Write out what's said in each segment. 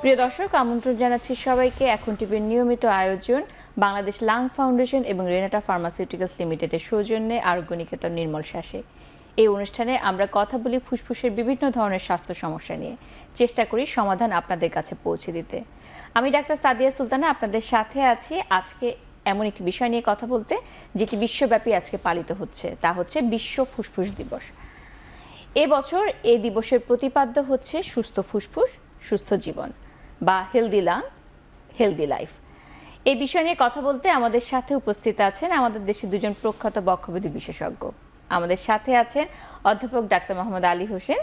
প্রিয় দর্শক, আমন্ত্রণ জানাচ্ছি সবাইকে এখন টিভির নিয়মিত আয়োজন বাংলাদেশ লাং ফাউন্ডেশন এবং রেনাটা ফার্মাসিউটিক্যালস লিমিটেডের সৌজন্যে আরোগ্য নিকেতন নির্মল শ্বাসে। এই অনুষ্ঠানে আমরা কথা বলি ফুসফুসের বিভিন্ন ধরনের স্বাস্থ্য সমস্যা নিয়ে, চেষ্টা করি সমাধান আপনাদের কাছে পৌঁছে দিতে। আমি ডাক্তার সাদিয়া সুলতানা আপনাদের সাথে আছি আজকে এমন একটি বিষয় নিয়ে কথা বলতে, যেটি বিশ্বব্যাপী আজকে পালিত হচ্ছে, তা হচ্ছে বিশ্ব ফুসফুস দিবস। এবছর এই দিবসের প্রতিপাদ্য হচ্ছে সুস্থ ফুসফুস সুস্থ জীবন বা হেলদি লাং হেলদি লাইফ। এই বিষয় নিয়ে কথা বলতে আমাদের সাথে উপস্থিত আছেন আমাদের দেশের দুজন প্রখ্যাত বক্ষব্যাধি বিশেষজ্ঞ। আমাদের সাথে আছেন অধ্যাপক ডাক্তার মোহাম্মদ আলী হোসেন,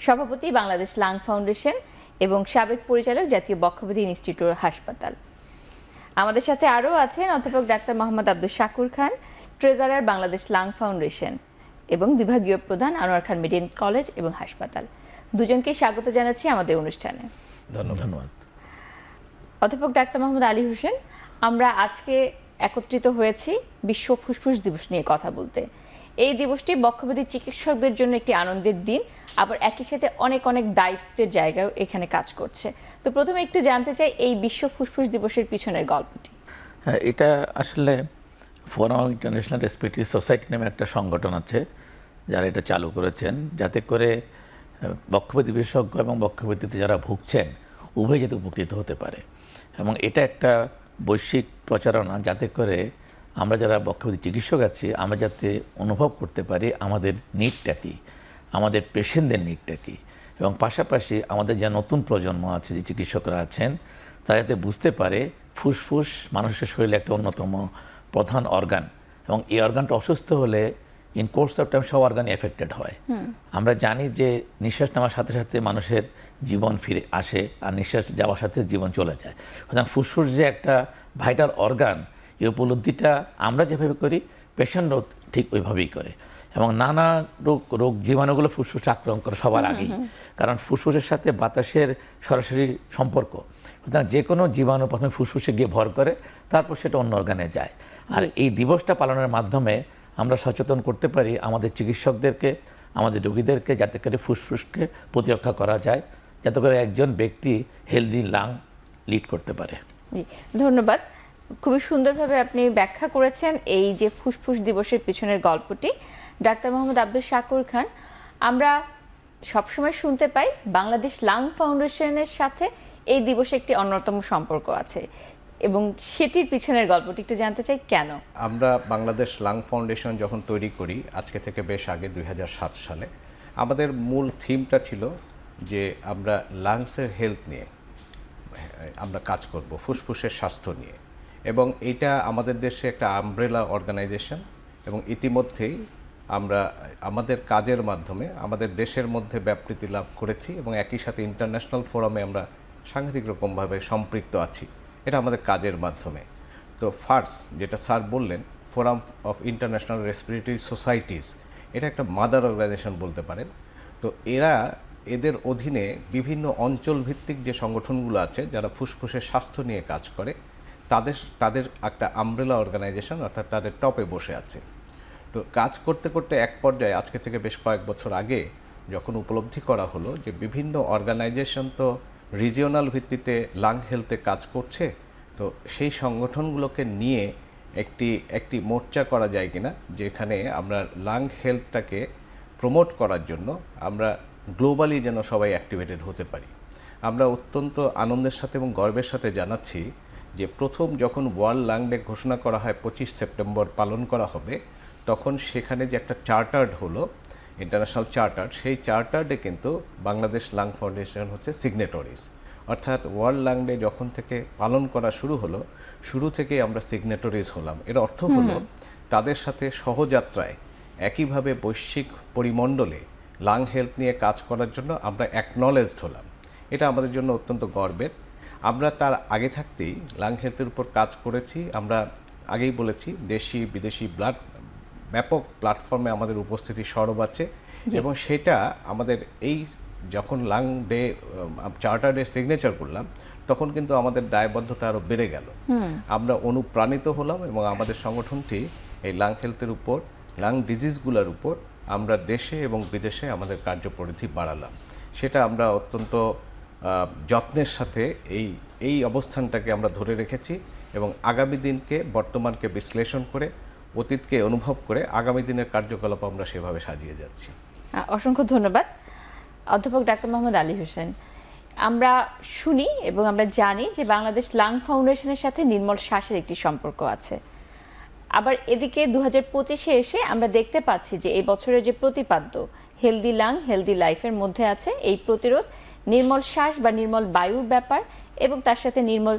সভাপতি বাংলাদেশ লাং ফাউন্ডেশন এবং সাবেক পরিচালক জাতীয় বক্ষব্যাধি ইনস্টিটিউট হাসপাতাল। আমাদের সাথে আরও আছেন অধ্যাপক ডাক্তার মোহাম্মদ আব্দুল শাকুর খান, ট্রেজারার বাংলাদেশ লাং ফাউন্ডেশন এবং বিভাগীয় প্রধান আনোয়ার খান মেডিকেল কলেজ এবং হাসপাতাল। দুজনকে স্বাগত জানাচ্ছি আমাদের অনুষ্ঠানে। ধন্যবাদ। অধ্যাপক ডাক্তার মোহাম্মদ আলী হোসেন, আমরা আজকে একত্রিত হয়েছি বিশ্ব ফুসফুস দিবস নিয়ে কথা বলতে। এই দিবসটি বক্ষব্যাধি চিকিৎসকদের জন্য একটি আনন্দের দিন, আবার একই সাথে অনেক অনেক দায়িত্বের জায়গায় এখানে কাজ করছে। তো প্রথমে একটু জানতে চাই এই বিশ্ব ফুসফুস দিবসের পিছনের গল্পটি। হ্যাঁ, এটা আসলে forum of international respiratory society নামে একটা সংগঠন আছে যারা এটা চালু করেছেন, যাতে করে বক্ষব্যাধি বিশেষজ্ঞ এবং বক্ষব্যাধিতে যারা ভুগছেন উভয় যাতে উপকৃত হতে পারে। এবং এটা একটা বৈশ্বিক প্রচারণা, যাতে করে আমরা যারা বক্ষব্যাধি চিকিৎসক আছি আমরা যাতে অনুভব করতে পারি আমাদের নিডটা কী, আমাদের পেশেন্টদের নিডটা কী, এবং পাশাপাশি আমাদের যা নতুন প্রজন্ম আছে যে চিকিৎসকরা আছেন তারা যাতে বুঝতে পারে ফুসফুস মানুষের শরীরে একটা অন্যতম প্রধান অর্গান, এবং এই অর্গানটা অসুস্থ হলে ইন কোর্স অফ টাইম সব অর্গানই এফেক্টেড হয়। আমরা জানি যে নিঃশ্বাস নেওয়ার সাথে সাথে মানুষের জীবন ফিরে আসে, আর নিঃশ্বাস যাওয়ার সাথে জীবন চলে যায়। সুতরাং ফুসফুস যে একটা ভাইটাল অর্গান, এই উপলব্ধিটা আমরা যেভাবে করি পেশেন্টও ঠিক ওইভাবেই করে। এবং নানা রোগ জীবাণুগুলো ফুসফুস আক্রমণ করে সবার আগেই, কারণ ফুসফুসের সাথে বাতাসের সরাসরি সম্পর্ক। সুতরাং যে কোনো জীবাণু প্রথমে ফুসফুসে গিয়ে ভর করে, তারপর সেটা অন্য অর্গানে যায়। আর এই দিবসটা পালনের মাধ্যমে আমরা সচেতন করতে পারি আমাদের চিকিৎসকদেরকে, আমাদের রোগীদেরকে, যাতে করে ফুসফুসকে প্রতিরক্ষা করা যায়, যাতে করে একজন ব্যক্তি হেলদি লাং লিড করতে পারে। ধন্যবাদ, খুবই সুন্দরভাবে আপনি ব্যাখ্যা করেছেন এই যে ফুসফুস দিবসের পিছনের গল্পটি। ডাক্তার মোহাম্মদ আব্দুল শাকুর খান, আমরা সবসময় শুনতে পাই বাংলাদেশ লাং ফাউন্ডেশনের সাথে এই দিবসে একটি অন্যতম সম্পর্ক আছে, এবং সেটির পিছনের গল্পটি একটু জানতে চাই কেন। আমরা বাংলাদেশ লাং ফাউন্ডেশন যখন তৈরি করি আজকে থেকে বেশ আগে 2007 সালে, আমাদের মূল থিমটা ছিল যে আমরা লাংসের হেলথ নিয়ে আমরা কাজ করব, ফুসফুসের স্বাস্থ্য নিয়ে। এবং এটা আমাদের দেশে একটা আমব্রেলা অর্গানাইজেশন, এবং ইতিমধ্যেই আমরা আমাদের কাজের মাধ্যমে আমাদের দেশের মধ্যে ব্যাপৃতি লাভ করেছি, এবং একই সাথে ইন্টারন্যাশনাল ফোরামে আমরা সাংঘাতিক রকমভাবে সম্পৃক্ত আছি, এটা আমাদের কাজের মাধ্যমে। তো ফার্স্ট যেটা স্যার বললেন, forum of international respiratory societies, এটা একটা মাদার অর্গানাইজেশন বলতে পারেন। তো এদের অধীনে বিভিন্ন অঞ্চল ভিত্তিক যে সংগঠনগুলো আছে যারা ফুসফুসের স্বাস্থ্য নিয়ে কাজ করে, তাদের একটা আমব্রেলা অর্গানাইজেশন, অর্থাৎ তাদের টপে বসে আছে। তো কাজ করতে করতে এক পর্যায়ে আজকে থেকে বেশ কয়েক বছর আগে যখন উপলব্ধি করা হলো যে বিভিন্ন অর্গানাইজেশন তো রিজিওনাল ভিত্তিতে লাং হেলথে কাজ করছে, তো সেই সংগঠনগুলোকে নিয়ে একটি মোর্চা করা যায় কিনা, যেখানে আমরা লাং হেলথটাকে প্রমোট করার জন্য আমরা গ্লোবালি যেন সবাই অ্যাক্টিভেটেড হতে পারি। আমরা অত্যন্ত আনন্দের সাথে এবং গর্বের সাথে জানাচ্ছি যে প্রথম যখন ওয়ার্ল্ড লাং ডে ঘোষণা করা হয় 25 সেপ্টেম্বর পালন করা হবে, তখন সেখানে যে একটা চার্টার্ড হলো, ইন্টারন্যাশনাল চার্টার্ড, সেই চার্টার্ডে কিন্তু বাংলাদেশ লাং ফাউন্ডেশন হচ্ছে সিগনেটরিজ। অর্থাৎ ওয়ার্ল্ড লাং ডে যখন থেকে পালন করা শুরু হলো, শুরু থেকেই আমরা সিগনেটরিজ হলাম। এর অর্থ হলো তাদের সাথে সহযাত্রায় একইভাবে বৈশ্বিক পরিমণ্ডলে লাং হেলথ নিয়ে কাজ করার জন্য আমরা অ্যাকনলেজড হলাম। এটা আমাদের জন্য অত্যন্ত গর্বের। আমরা তার আগে থাকতেই লাং হেলথের উপর কাজ করেছি। আমরা আগেই বলেছি দেশি বিদেশি ব্যাপক প্ল্যাটফর্মে আমাদের উপস্থিতি সরব আছে, এবং সেটা আমাদের এই যখন লাং ডে চার্টারে সিগনেচার করলাম তখন কিন্তু আমাদের দায়বদ্ধতা আরও বেড়ে গেল। আমরা অনুপ্রাণিত হলাম, এবং আমাদের সংগঠনটি এই লাং হেলথের উপর, লাং ডিজিজগুলোর উপর আমরা দেশে এবং বিদেশে আমাদের কার্যপরিধি বাড়ালাম। সেটা আমরা অত্যন্ত যত্নের সাথে এই অবস্থানটাকে আমরা ধরে রেখেছি এবং আগামী দিনকে বর্তমানকে বিশ্লেষণ করে অতীতকে অনুভব করে আগামী দিনের কার্যকলাপ আমরা সেভাবে সাজিয়ে যাচ্ছি। অসংখ্য ধন্যবাদ অধ্যাপক ডাক্তার মোহাম্মদ আলী হোসেন। আমরা শুনি এবং আমরা জানি যে বাংলাদেশ লাং ফাউন্ডেশনের সাথে নির্মল শ্বাসের একটি সম্পর্ক আছে। আবার এদিকে 2025-এ এসে আমরা দেখতে পাচ্ছি যে এই বছরের যে প্রতিপাদ্য হেলদি লাং হেলদি লাইফের মধ্যে আছে এই প্রতিরোধ, নির্মল শ্বাস বা নির্মল বায়ুর ব্যাপার এবং তার সাথে নির্মল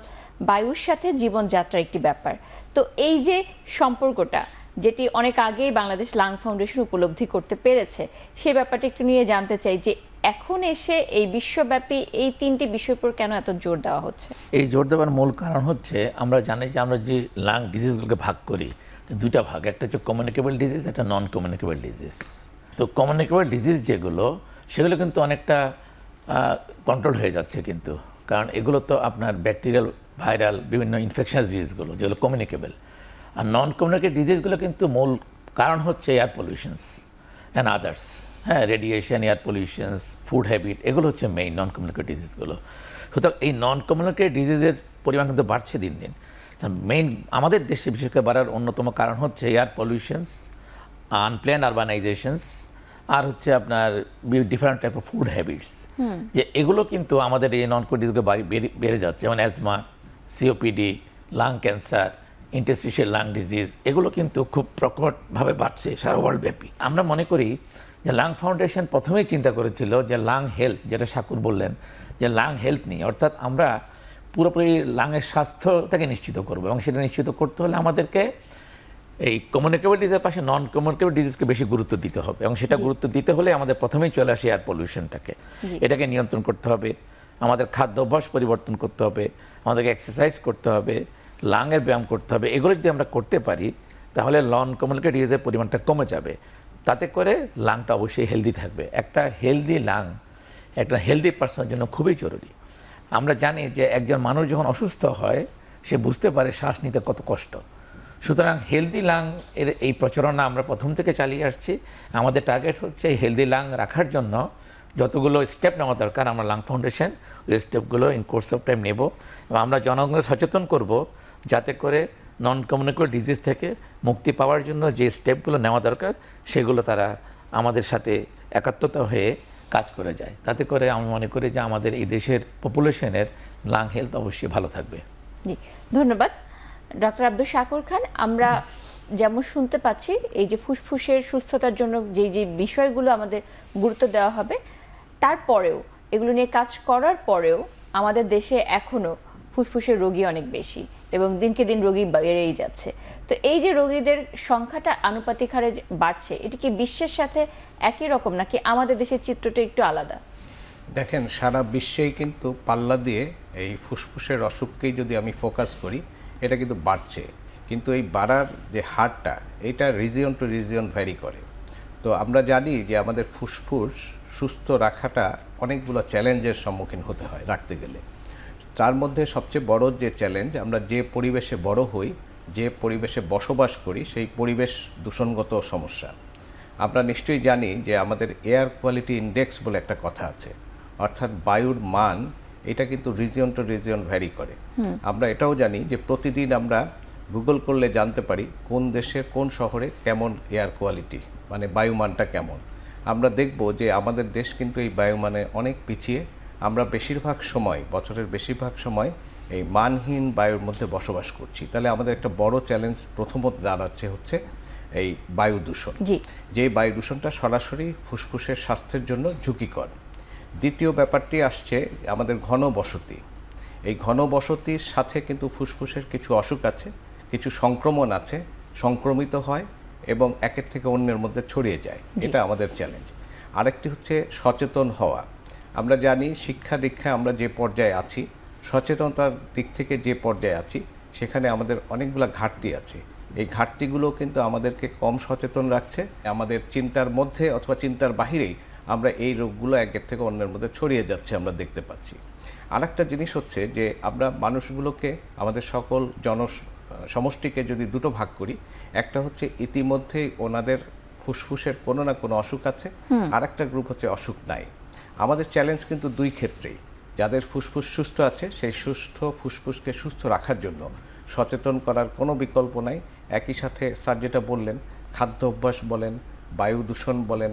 বায়ুর সাথে জীবনযাত্রার একটি ব্যাপার। তো এই যে সম্পর্কটা যেটি অনেক আগেই বাংলাদেশ লাং ফাউন্ডেশন উপলব্ধি করতে পেরেছে, সেই ব্যাপারটা একটু নিয়ে জানতে চাই যে এখন এসে এই বিশ্বব্যাপী এই তিনটি বিষয়ের উপর কেন এত জোর দেওয়া হচ্ছে? এই জোর দেওয়ার মূল কারণ হচ্ছে আমরা জানি যে আমরা যে লাং ডিজিজগুলোকে ভাগ করি দুইটা ভাগ, একটা হচ্ছে কমিউনিকেবল ডিজিজ, একটা নন কমিউনিকেবল ডিজিজ। তো কমিউনিকেবল ডিজিজ যেগুলো সেগুলো কিন্তু অনেকটা কন্ট্রোল হয়ে যাচ্ছে কিন্তু, কারণ এগুলো তো আপনার ব্যাকটেরিয়াল ভাইরাল বিভিন্ন ইনফেকশনাস ডিজিজগুলো যেগুলো কমিউনিকেবল। আর নন কমিউনিকেবল ডিজিজগুলো কিন্তু মূল কারণ হচ্ছে এয়ার পলিউশনস অ্যান্ড আদার্স, হ্যাঁ, radiation, air pollutions, food habit, এগুলো হচ্ছে মেইন নন কমিউনিকেবল ডিজিজগুলো। সুতরাং এই নন কমিউনিকেবল ডিজিজের পরিমাণ কিন্তু বাড়ছে দিন দিন। মেইন আমাদের দেশে বিশেষ করে বাড়ার অন্যতম কারণ হচ্ছে এয়ার পলিউশনস, আনপ্ল্যান্ড আরবানাইজেশনস, আর হচ্ছে আপনার different type of food habits, যে এগুলো কিন্তু আমাদের এই নন কমিউনিকেবল বেড়ে যাচ্ছে, যেমন asthma, COPD, lung cancer, interstitial lung disease, এগুলো কিন্তু খুব প্রকটভাবে বাড়ছে সারা ওয়ার্ল্ড ব্যাপী। আমরা মনে করি যে লাং ফাউন্ডেশন প্রথমেই চিন্তা করেছিল যে লাং হেলথ, যেটা শাকুর বললেন যে লাং হেলথ নিয়ে, অর্থাৎ আমরা পুরোপুরি লাংয়ের স্বাস্থ্যটাকে নিশ্চিত করবো এবং সেটা নিশ্চিত করতে হলে আমাদেরকে এই কমিউনিকেবল ডিজিজের পাশে নন কমিউনিকেবল ডিজিজকে বেশি গুরুত্ব দিতে হবে এবং সেটা গুরুত্ব দিতে হলে আমাদের প্রথমেই চলে আসে এয়ার পলিউশনটাকে, এটাকে নিয়ন্ত্রণ করতে হবে, আমাদের খাদ্য অভ্যাস পরিবর্তন করতে হবে, আমাদেরকে এক্সারসাইজ করতে হবে, লাংয়ের ব্যায়াম করতে হবে। এগুলো যদি আমরা করতে পারি তাহলে নন কমিউনিকেবল ডিজিজের পরিমাণটা কমে যাবে, তাতে করে লাংটা অবশ্যই হেলদি থাকবে। একটা হেলদি লাং একটা হেলদি পার্সনের জন্য খুবই জরুরি। আমরা জানি যে একজন মানুষ যখন অসুস্থ হয় সে বুঝতে পারে শ্বাস নিতে কত কষ্ট। সুতরাং হেলদি লাং এর এই প্রচারণা আমরা প্রথম থেকে চালিয়ে আসছি। আমাদের টার্গেট হচ্ছে এই হেলদি লাং রাখার জন্য যতগুলো স্টেপ নেওয়া দরকার আমরা লাং ফাউন্ডেশন ওই স্টেপগুলো ইন কোর্স অফ টাইম নেব এবং আমরা জনগণকে সচেতন করব যাতে করে নন কমিউনিকেবল ডিজিজ থেকে মুক্তি পাওয়ার জন্য যে স্টেপগুলো নেওয়া দরকার সেগুলো তারা আমাদের সাথে একাত্মতা হয়ে কাজ করে যায়। তাতে করে আমি মনে করি যে আমাদের এই দেশের পপুলেশনের লাং হেলথ অবশ্যই ভালো থাকবে। জি, ধন্যবাদ ডক্টর আব্দুল শাকুর খান। আমরা যেমন শুনতে পাচ্ছি এই যে ফুসফুসের সুস্থতার জন্য যে যে বিষয়গুলো আমাদের গুরুত্ব দেওয়া হবে, তারপরেও এগুলো নিয়ে কাজ করার পরেও আমাদের দেশে এখনও ফুসফুসের রোগী অনেক বেশি এবং দিনকে দিন রোগী বেড়েই যাচ্ছে। তো এই যে রোগীদের সংখ্যাটা আনুপাতিক হারে বাড়ছে, এটি কি বিশ্বের সাথে একই রকম নাকি আমাদের দেশের চিত্রটা একটু আলাদা? দেখেন, সারা বিশ্বেই কিন্তু পাল্লা দিয়ে এই ফুসফুসের অসুখকেই যদি আমি ফোকাস করি, এটা কিন্তু বাড়ছে, কিন্তু এই বাড়ার যে হারটা এটা রিজিয়ন টু রিজিয়ন ভ্যারি করে। তো আমরা জানি যে আমাদের ফুসফুস সুস্থ রাখাটা অনেকগুলো চ্যালেঞ্জের সম্মুখীন হতে হয় রাখতে গেলে। তার মধ্যে সবচেয়ে বড় যে চ্যালেঞ্জ, আমরা যে পরিবেশে বড় হই, যে পরিবেশে বসবাস করি, সেই পরিবেশ দূষণগত সমস্যা। আমরা নিশ্চয়ই জানি যে আমাদের এয়ার কোয়ালিটি ইন্ডেক্স বলে একটা কথা আছে, অর্থাৎ বায়ুর মান, এটা কিন্তু রিজিয়ন টু রিজিয়ন ভ্যারি করে। আমরা এটাও জানি যে প্রতিদিন আমরা গুগল করলে জানতে পারি কোন দেশে কোন শহরে কেমন এয়ার কোয়ালিটি, মানে বায়ুমানটা কেমন। আমরা দেখব যে আমাদের দেশ কিন্তু এই বায়ুমানে অনেক পিছিয়ে। আমরা বেশিরভাগ সময়, বছরের বেশিরভাগ সময় এই মানহীন বায়ুর মধ্যে বসবাস করছি। তাহলে আমাদের একটা বড় চ্যালেঞ্জ প্রথমত দাঁড়াচ্ছে হচ্ছে এই বায়ু দূষণ, যে বায়ু দূষণটা সরাসরি ফুসফুসের স্বাস্থ্যের জন্য ঝুঁকিকর। দ্বিতীয় ব্যাপারটি আসছে আমাদের ঘনবসতি। এই ঘনবসতির সাথে কিন্তু ফুসফুসের কিছু অসুখ আছে, কিছু সংক্রমণ আছে, সংক্রমিত হয় এবং একের থেকে অন্যের মধ্যে ছড়িয়ে যায়। এটা আমাদের চ্যালেঞ্জ। আরেকটি হচ্ছে সচেতন হওয়া। আমরা জানি শিক্ষা দীক্ষা আমরা যে পর্যায়ে আছি, সচেতনতার দিক থেকে যে পর্যায়ে আছি, সেখানে আমাদের অনেকগুলো ঘাটতি আছে। এই ঘাটতিগুলো কিন্তু আমাদেরকে কম সচেতন রাখছে। আমাদের চিন্তার মধ্যে অথবা চিন্তার বাহিরেই আমরা এই রোগগুলো একের থেকে অন্যের মধ্যে ছড়িয়ে যাচ্ছে আমরা দেখতে পাচ্ছি। আরেকটা জিনিস হচ্ছে যে আমরা মানুষগুলোকে, আমাদের সকল সমষ্টিকে যদি দুটো ভাগ করি, একটা হচ্ছে ইতিমধ্যেই ওনাদের ফুসফুসের কোনো না কোনো অসুখ আছে, আর একটা গ্রুপ হচ্ছে অসুখ নাই। আমাদের চ্যালেঞ্জ কিন্তু দুই ক্ষেত্রেই। যাদের ফুসফুস সুস্থ আছে সেই সুস্থ ফুসফুসকে সুস্থ রাখার জন্য সচেতন করার কোনো বিকল্প নাই। একই সাথে স্যার যেটা বললেন, খাদ্য অভ্যাস বলেন, বায়ু দূষণ বলেন,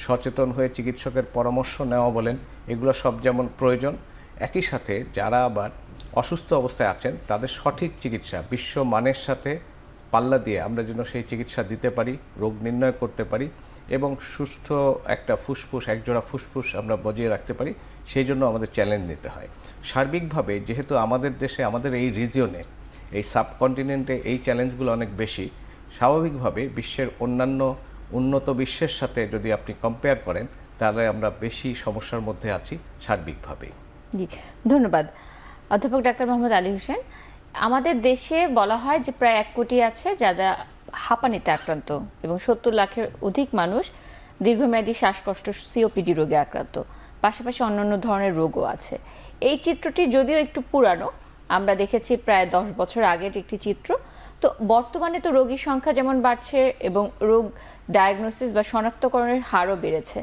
সচেতন হয়ে চিকিৎসকের পরামর্শ নেওয়া বলেন, এগুলো সব যেমন প্রয়োজন, একই সাথে যারা আবার অসুস্থ অবস্থায় আছেন তাদের সঠিক চিকিৎসা বিশ্বমানের সাথে পাল্লা দিয়ে আমরা যেন সেই চিকিৎসা দিতে পারি, রোগ নির্ণয় করতে পারি এবং সুস্থ একটা ফুসফুস, একজোড়া ফুসফুস আমরা বজিয়ে রাখতে পারি, সেই জন্য আমাদের চ্যালেঞ্জ নিতে হয়। সার্বিকভাবে যেহেতু আমাদের দেশে, আমাদের এই রিজিয়নে, এই সাবকন্টিনেন্টে এই চ্যালেঞ্জগুলো অনেক বেশি, স্বাভাবিকভাবে বিশ্বের অন্যান্য উন্নত বিশ্বের সাথে যদি আপনি কম্পেয়ার করেন তাহলে আমরা বেশি সমস্যার মধ্যে আছি সার্বিকভাবে। জি, ধন্যবাদ অধ্যাপক ডাক্তার মোহাম্মদ আলী হোসেন। আমাদের দেশে বলা হয় যে প্রায় 1 কোটি আছে যারা হাঁপানিতে আক্রান্ত এবং 70 লাখের অধিক মানুষ দীর্ঘমেয়াদী শ্বাসকষ্ট সিওপিডি রোগে আক্রান্ত, পাশাপাশি অন্যান্য ধরনের রোগও আছে। এই চিত্রটি যদিও একটু পুরানো, আমরা দেখেছি প্রায় 10 বছর আগের একটি চিত্র। তো বর্তমানে তো রোগীর সংখ্যা যেমন বাড়ছে এবং রোগ ডায়াগনোসিস বা শনাক্তকরণের হারও বেড়েছে,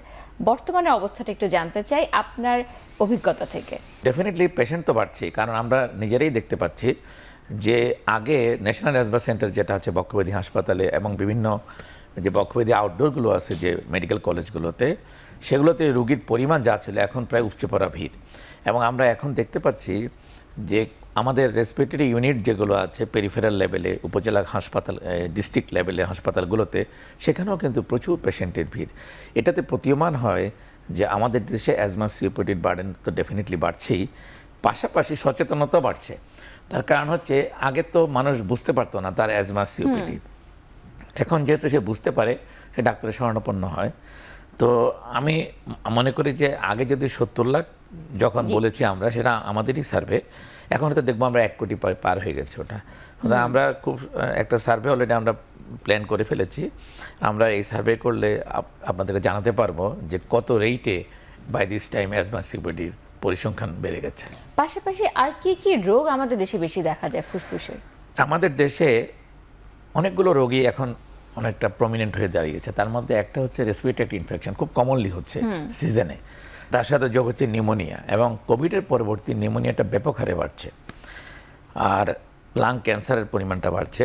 বর্তমানে অবস্থাটা একটু জানতে চাই আপনার অভিজ্ঞতা থেকে। ডেফিনেটলি পেশেন্ট তো বাড়ছে, কারণ আমরা নিজেরাই দেখতে পাচ্ছি যে আগে ন্যাশনাল অ্যাজমা সেন্টার যেটা আছে বক্ষব্যাধি হাসপাতালে এবং বিভিন্ন যে বক্ষব্যাধি আউটডোরগুলো আছে যে মেডিকেল কলেজগুলোতে, সেগুলোতে রোগীর পরিমাণ যা ছিল এখন প্রায় উপচে পড়া ভিড়। এবং আমরা এখন দেখতে পাচ্ছি যে আমাদের রেসপিরেটরি ইউনিট যেগুলো আছে পেরিফেরাল লেভেলে, উপজেলা হাসপাতাল, ডিস্ট্রিক্ট লেভেলে হাসপাতালগুলোতে, সেখানেও কিন্তু প্রচুর পেশেন্টের ভিড়। এটাতে প্রতীয়মান হয় যে আমাদের দেশে অ্যাজমা সিওপিডির বার্ডেন তো ডেফিনেটলি বাড়ছেই, পাশাপাশি সচেতনতা বাড়ছে। তার কারণ হচ্ছে আগে তো মানুষ বুঝতে পারতো না তার অ্যাজমা সিওপিডি, এখন যেহেতু সে বুঝতে পারে, সে ডাক্তারের শরণাপন্ন হয়। তো আমি মনে করি যে আগে যদি 70 লাখ যখন বলেছি আমরা, সেটা আমাদেরই সার্ভে, এখন হয়তো দেখবো আমরা 1 কোটি পার হয়ে গেছে ওটা। আমরা খুব একটা সার্ভে অলরেডি আমরা প্ল্যান করে ফেলেছি। আমরা এই সার্ভে করলে আপনাদেরকে জানাতে পারবো যে কত রেটে বাই দিস টাইম অ্যাজমা সিওপিডির পরিসংখ্যান বেড়ে গেছে। পাশাপাশি আর কি কি রোগ আমাদের দেশে বেশি দেখা যায় ফুসফুসের? আমাদের দেশে অনেকগুলো রোগী এখন অনেকটা প্রমিনেন্ট হয়ে দাঁড়িয়েছে। তার মধ্যে একটা হচ্ছে রেসপিরেটরি ইনফেকশন, খুব কমনলি হচ্ছে সিজনে। তার সাথে যোগ হচ্ছে নিউমোনিয়া, এবং কোভিডের পরবর্তী নিউমোনিয়াটা ব্যাপক হারে বাড়ছে, আর লাং ক্যান্সারের পরিমাণটা বাড়ছে।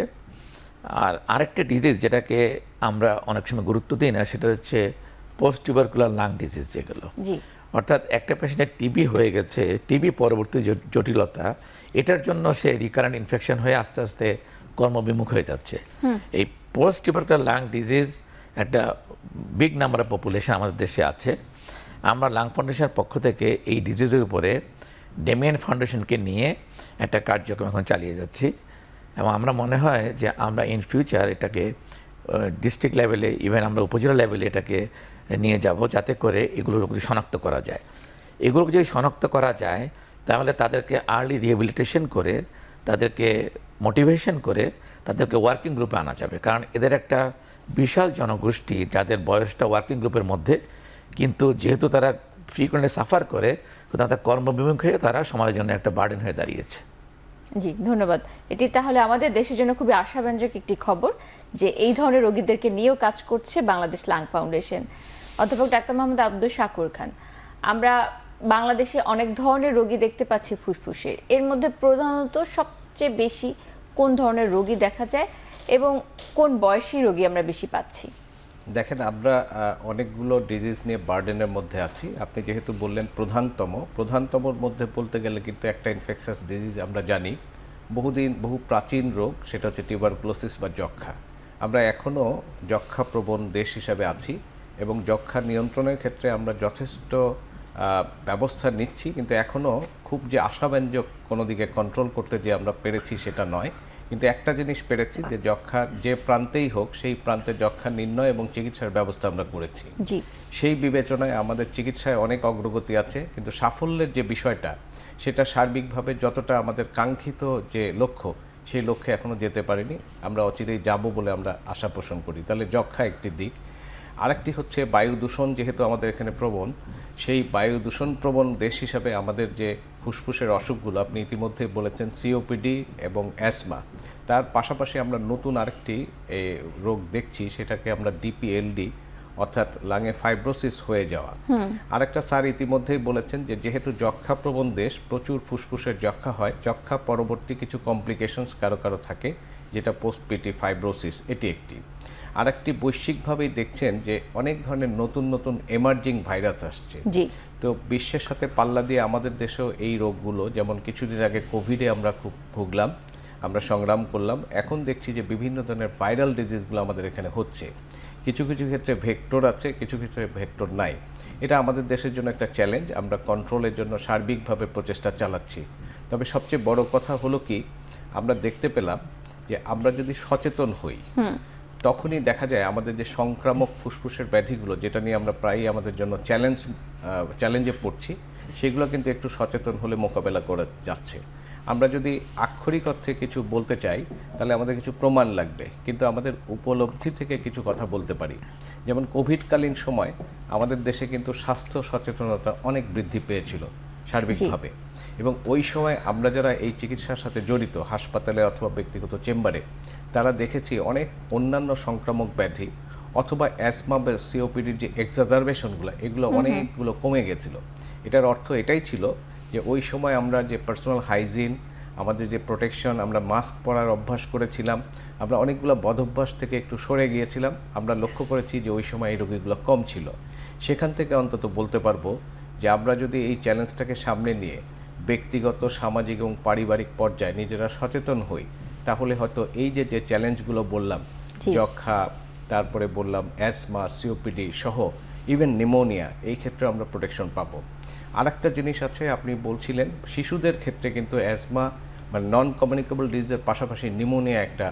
আর আরেকটা ডিজিজ যেটাকে আমরা অনেক সময় গুরুত্ব দিই না, সেটা হচ্ছে পোস্ট টিউবারকুলার লাং ডিজিজ যেগুলো। অর্থাৎ একটা পেশেন্টের টিবি হয়ে গেছে, টিবি পরবর্তী জটিলতা, এটার জন্য সে রিকারেন্ট ইনফেকশন হয়ে আস্তে আস্তে কর্মবিমুখ হয়ে যাচ্ছে। এই পোস্ট টিউবারকুলার লাং ডিজিজ একটা বিগ নাম্বার অফ পপুলেশন আমাদের দেশে আছে। আমরা লাং ফাউন্ডেশনের পক্ষ থেকে এই ডিজিজের উপরে ডেমিয়ান ফাউন্ডেশনকে নিয়ে একটা কার্যক্রম এখন চালিয়ে যাচ্ছি, এবং আমরা মনে হয় যে আমরা ইন ফিউচার এটাকে ডিস্ট্রিক্ট লেভেলে, ইভেন আমরা উপজেলা লেভেলে এটাকে নিয়ে যাব, যাতে করে এগুলোর উপরে শনাক্ত করা যায়। এগুলোকে যদি শনাক্ত করা যায় তাহলে তাদেরকে আর্লি রিহেবিলিটেশন করে, তাদেরকে মোটিভেশন করে, তাদেরকে ওয়ার্কিং গ্রুপে আনা যাবে। কারণ এদের একটা বিশাল জনগোষ্ঠী যাদের বয়সটা ওয়ার্কিং গ্রুপের মধ্যে, কিন্তু যেহেতু তারা ফ্রিকোয়েন্টলি সাফার করে, তাদের কর্মবিমুখ হয়ে তারা সমাজের জন্য একটা বার্ডেন হয়ে দাঁড়িয়েছে। জি, ধন্যবাদ। এটি তাহলে আমাদের দেশের জন্য খুবই আশাব্যঞ্জক একটি খবর যে এই ধরনের রোগীদেরকে নিয়েও কাজ করছে বাংলাদেশ লাং ফাউন্ডেশন। অধ্যাপক ডাক্তার মোহাম্মদ আব্দুল শাকুর খান, আমরা বাংলাদেশে অনেক ধরনের রোগী দেখতে পাচ্ছি ফুসফুসের, এর মধ্যে প্রধানত সবচেয়ে বেশি কোন ধরনের রোগী দেখা যায় এবং কোন বয়সী রোগী আমরা বেশি পাচ্ছি? দেখেন, আমরা অনেকগুলো ডিজিজ নিয়ে বার্ডেনের মধ্যে আছি। আপনি যেহেতু বললেন প্রধানতমর মধ্যে বলতে গেলে কিন্তু একটা ইনফেকশাস ডিজিজ আমরা জানি, বহু প্রাচীন রোগ, সেটা হচ্ছে টিউবারকুলোসিস বা যক্ষ্মা। আমরা এখনও যক্ষ্মাপ্রবণ দেশ হিসাবে আছি এবং যক্ষ্মা নিয়ন্ত্রণের ক্ষেত্রে আমরা যথেষ্ট ব্যবস্থা নিচ্ছি, কিন্তু এখনও খুব যে আশাব্যঞ্জক কোনো দিকে কন্ট্রোল করতে যে আমরা পেরেছি সেটা নয়। কিন্তু একটা জিনিস পেরেছি যে যক্ষ্মার যে প্রান্তেই হোক সেই প্রান্তে যক্ষ্মা নির্ণয় এবং চিকিৎসার ব্যবস্থা আমরা করেছি। সেই বিবেচনায় আমাদের চিকিৎসায় অনেক অগ্রগতি আছে, কিন্তু সাফল্যের যে বিষয়টা সেটা সার্বিকভাবে যতটা আমাদের কাঙ্ক্ষিত যে লক্ষ্য, সেই লক্ষ্যে এখনও যেতে পারিনি। আমরা অচিরেই যাব বলে আমরা আশা পোষণ করি। তাহলে যক্ষ্মা একটি দিক। আরেকটি হচ্ছে বায়ু দূষণ, যেহেতু আমাদের এখানে প্রবণ, সেই বায়ু দূষণ প্রবণ দেশ হিসাবে আমাদের যে ফুসফুসের অসুখগুলো আপনি ইতিমধ্যে বলেছেন, সিওপিডি এবং অ্যাজমা, তার পাশাপাশি আমরা নতুন আরেকটি রোগ দেখছি, সেটাকে আমরা ডিপিএলডি অর্থাৎ লাঙে ফাইব্রোসিস হয়ে যাওয়া। আরেকটা স্যার ইতিমধ্যেই বলেছেন যে যেহেতু যক্ষাপ্রবণ দেশ, প্রচুর ফুসফুসের যক্ষা হয়, যক্ষা পরবর্তী কিছু কমপ্লিকেশনস কারো কারো থাকে, যেটা পোস্ট পিটি ফাইব্রোসিস, এটি একটি। আরেকটি বৈশ্বিকভাবেই দেখছেন যে অনেক ধরনের নতুন নতুন এমার্জিং ভাইরাস আসছে। জি, তো বিশ্বের সাথে পাল্লা দিয়ে আমাদের দেশেও এই রোগগুলো, যেমন কিছুদিন আগে কোভিডে আমরা খুব ভুগলাম, আমরা সংগ্রাম করলাম, এখন দেখছি যে বিভিন্ন ধরনের ভাইরাল ডিজিজগুলো আমাদের এখানে হচ্ছে। কিছু কিছু ক্ষেত্রে ভেক্টর আছে, কিছু ক্ষেত্রে ভেক্টর নাই। এটা আমাদের দেশের জন্য একটা চ্যালেঞ্জ, আমরা কন্ট্রোলের জন্য সার্বিকভাবে প্রচেষ্টা চালাচ্ছি। তবে সবচেয়ে বড় কথা হলো কি, আমরা দেখতে পেলাম যে আমরা যদি সচেতন হই, তখনই দেখা যায় আমাদের যে সংক্রামক ফুসফুসের ব্যাধিগুলো, যেটা নিয়ে আমরা প্রায়ই আমাদের জন্য চ্যালেঞ্জে পড়ছি, সেগুলো কিন্তু একটু সচেতন হলে মোকাবেলা করা যাচ্ছে। আমরা যদি আক্ষরিক অর্থে কিছু বলতে চাই, তাহলে আমাদের কিছু প্রমাণ লাগবে, কিন্তু আমাদের উপলব্ধি থেকে কিছু কথা বলতে পারি। যেমন কোভিডকালীন সময় আমাদের দেশে কিন্তু স্বাস্থ্য সচেতনতা অনেক বৃদ্ধি পেয়েছিল সার্বিকভাবে, এবং ওই সময় আমরা যারা এই চিকিৎসার সাথে জড়িত, হাসপাতালে অথবা ব্যক্তিগত চেম্বারে, তারা দেখেছি অনেক অন্যান্য সংক্রামক ব্যাধি অথবা অ্যাসমা বা সিওপিডির যে এক্সাজারবেশনগুলো, এগুলো অনেকগুলো কমে গেছিল। এটার অর্থ এটাই ছিল যে ওই সময় আমরা যে পার্সোনাল হাইজিন, আমাদের যে প্রোটেকশন, আমরা মাস্ক পরার অভ্যাস করেছিলাম, আমরা অনেকগুলো বদভ্যাস থেকে একটু সরে গিয়েছিলাম। আমরা লক্ষ্য করেছি যে ওই সময় এই রোগীগুলো কম ছিল। সেখান থেকে অন্তত বলতে পারবো যে আমরা যদি এই চ্যালেঞ্জটাকে সামনে নিয়ে ব্যক্তিগত, সামাজিক এবং পারিবারিক পর্যায়ে নিজেরা সচেতন হই, তাহলে হয়তো এই যে যে চ্যালেঞ্জগুলো বললাম, যক্ষা, তারপরে বললাম অ্যাসমা, সিওপিডি সহ ইভেন নিউমোনিয়া, এই ক্ষেত্রে আমরা প্রোটেকশন পাবো। আরেকটা জিনিস আছে, আপনি বলছিলেন শিশুদের ক্ষেত্রে কিন্তু অ্যাসমা মানে নন কমিউনিকেবল ডিজিজের পাশাপাশি নিউমোনিয়া একটা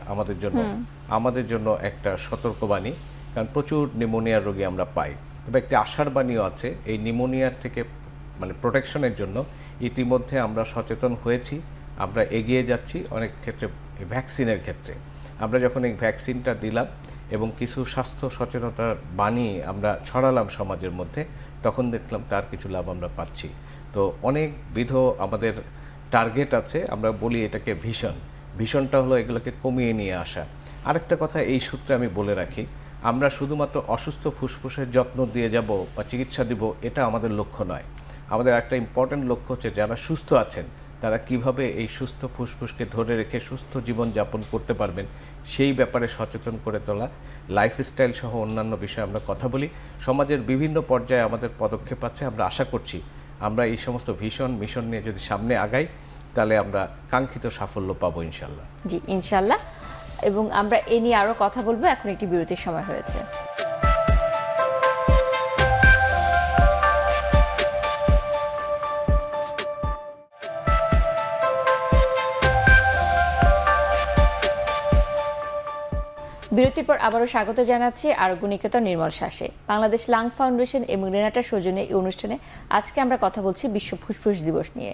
আমাদের জন্য একটা সতর্কবাণী, কারণ প্রচুর নিউমোনিয়ার রোগী আমরা পাই। তবে একটি আশার বাণীও আছে, এই নিউমোনিয়ার থেকে মানে প্রোটেকশনের জন্য ইতিমধ্যে আমরা সচেতন হয়েছি, আমরা এগিয়ে যাচ্ছি। অনেক ক্ষেত্রে ভ্যাকসিনের ক্ষেত্রে আমরা যখন এই ভ্যাকসিনটা দিলাম এবং কিছু স্বাস্থ্য সচেতনতার বাণী আমরা ছড়ালাম সমাজের মধ্যে, তখন দেখলাম তার কিছু লাভ আমরা পাচ্ছি। তো অনেকবিধ আমাদের টার্গেট আছে, আমরা বলি এটাকে ভিশনটা হলো এগুলোকে কমিয়ে নিয়ে আসা। আরেকটা কথা এই সূত্রে আমি বলে রাখি, আমরা শুধুমাত্র অসুস্থ ফুসফুসের যত্ন দিয়ে যাব বা চিকিৎসা দিব, এটা আমাদের লক্ষ্য নয়। আমাদের একটা ইম্পর্ট্যান্ট লক্ষ্য হচ্ছে যারা সুস্থ আছেন তারা কিভাবে এই সুস্থ ফুসফুসকে ধরে রেখে সুস্থ জীবন যাপন করতে পারবেন, সেই ব্যাপারে সচেতন করে তোলা। লাইফস্টাইল সহ অন্যান্য বিষয়ে আমরা কথা বলি। সমাজের বিভিন্ন পর্যায়ে আমাদের পদক্ষেপ আছে। আমরা আশা করছি আমরা এই সমস্ত মিশন নিয়ে যদি সামনে আগাই, তাহলে আমরা কাঙ্ক্ষিত সাফল্য পাবো ইনশাল্লাহ। জি, ইনশাল্লাহ। এবং আমরা এ নিয়ে আরও কথা বলবো, এখন একটি বিরতির সময় হয়েছে। বিরতির পর আবারও স্বাগত জানাচ্ছি আরোগ্য নিকেতন নির্মল শ্বাসে। বাংলাদেশ লাং ফাউন্ডেশন এবং রেনাটা সৌজন্যে এই অনুষ্ঠানে আজকে আমরা কথা বলছি বিশ্ব ফুসফুস দিবস নিয়ে।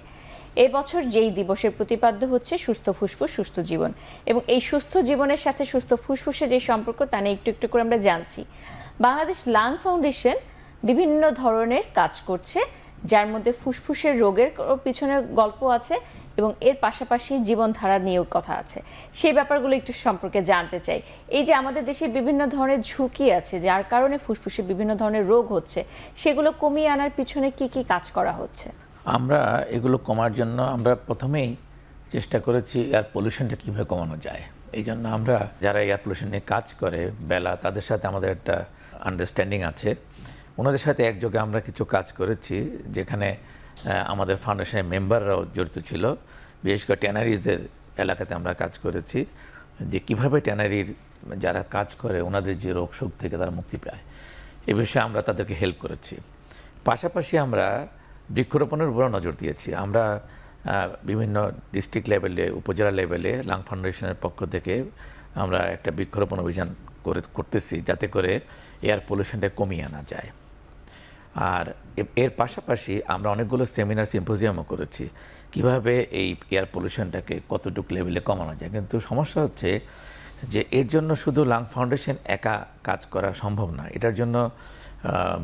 এই বছর যেই দিবসের প্রতিপাদ্য হচ্ছে সুস্থ ফুসফুস সুস্থ জীবন, এবং এই সুস্থ জীবনের সাথে সুস্থ ফুসফুসের যে সম্পর্ক তা নিয়ে একটু একটু করে আমরা জানছি। বাংলাদেশ লাং ফাউন্ডেশন বিভিন্ন ধরনের কাজ করছে, যার মধ্যে ফুসফুসের রোগের পিছনের গল্প আছে এবং এর পাশাপাশি জীবনধারা নিয়েও কথা আছে। সেই ব্যাপারগুলো একটু সম্পর্কে জানতে চাই। এই যে আমাদের দেশে বিভিন্ন ধরনের ঝুঁকি আছে, যার কারণে ফুসফুসে বিভিন্ন ধরনের রোগ হচ্ছে, সেগুলো কমিয়ে আনার পিছনে কি কি কাজ করা হচ্ছে? আমরা এগুলো কমার জন্য আমরা প্রথমেই চেষ্টা করেছি এয়ার পলিউশনটা কীভাবে কমানো যায়। এই জন্য আমরা যারা এয়ার পলিউশন নিয়ে কাজ করে বেলা, তাদের সাথে আমাদের একটা আন্ডারস্ট্যান্ডিং আছে। ওনাদের সাথে একযোগে আমরা কিছু কাজ করেছি, যেখানে আমাদের ফাউন্ডেশনের মেম্বাররাও জড়িত ছিল। বিশেষ করে ট্যানারিজের এলাকাতে আমরা কাজ করেছি, যে কীভাবে ট্যানারির যারা কাজ করে ওনাদের যে রোগ শোক থেকে তারা মুক্তি পায়, এ বিষয়ে আমরা তাদেরকে হেল্প করেছি। পাশাপাশি আমরা বৃক্ষরোপণের উপরও নজর দিয়েছি। আমরা বিভিন্ন ডিস্ট্রিক্ট লেভেলে, উপজেলা লেভেলে লাং ফাউন্ডেশনের পক্ষ থেকে আমরা একটা বৃক্ষরোপণ অভিযান করতেছি, যাতে করে এয়ার পলিউশনটা কমিয়ে আনা যায়। আর এর পাশাপাশি আমরা অনেকগুলো সেমিনার সিম্পোজিয়ামও করেছি, কিভাবে এই এয়ার পলিউশনটাকে কতটুকু লেভেলে কমানো যায়। কিন্তু সমস্যা হচ্ছে যে এর জন্য শুধু লাং ফাউন্ডেশন একা কাজ করা সম্ভব না। এটার জন্য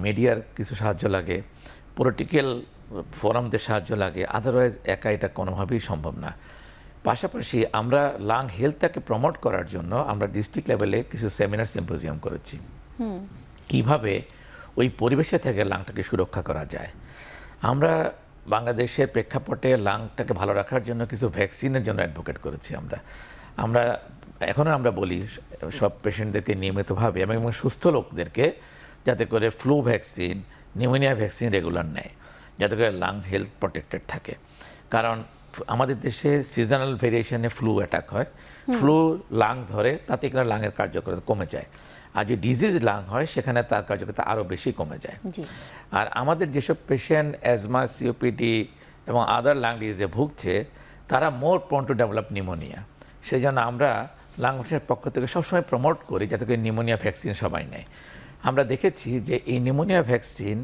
মিডিয়ার কিছু সাহায্য লাগে, পলিটিক্যাল ফোরামদের সাহায্য লাগে, আদারওয়াইজ একা এটা কোনোভাবেই সম্ভব না। পাশাপাশি আমরা লাং হেলথটাকে প্রমোট করার জন্য আমরা ডিস্ট্রিক্ট লেভেলে কিছু সেমিনার সিম্পোজিয়াম করেছি। কিভাবে ওই পরিবেশে থেকে লাংটাকে সুরক্ষা করা যায়। আমরা বাংলাদেশের প্রেক্ষাপটে লাংটাকে ভালো রাখার জন্য কিছু ভ্যাকসিনের জন্য অ্যাডভোকেট করেছি। আমরা এখনও আমরা বলি সব পেশেন্টদেরকে নিয়মিতভাবে এবং সুস্থ লোকদেরকে যাতে করে flu vaccine, pneumonia vaccine regular নেয়, যাতে করে লাং হেলথ প্রোটেক্টেড থাকে। কারণ আমাদের দেশে সিজনাল ভেরিয়েশনে ফ্লু অ্যাটাক হয়, ফ্লু লাং ধরে, তাতে করে লাংয়ের কার্যকারিতা কমে যায়। আর যে ডিজিজ লাং হয় সেখানে তার কার্যকারিতা আরও বেশি কমে যায়। আর আমাদের যেসব পেশেন্ট অ্যাজমা, সিওপিডি এবং আদার লাং ডিজিজে ভুগছে তারা মোর প্রোন টু ডেভেলপ নিউমোনিয়া। সেই জন্য আমরা লাং ফাউন্ডেশনের পক্ষ থেকে সবসময় প্রমোট করি যাতে করে নিউমোনিয়া ভ্যাকসিন সবাই নেয়। আমরা দেখেছি যে এই নিউমোনিয়া ভ্যাকসিন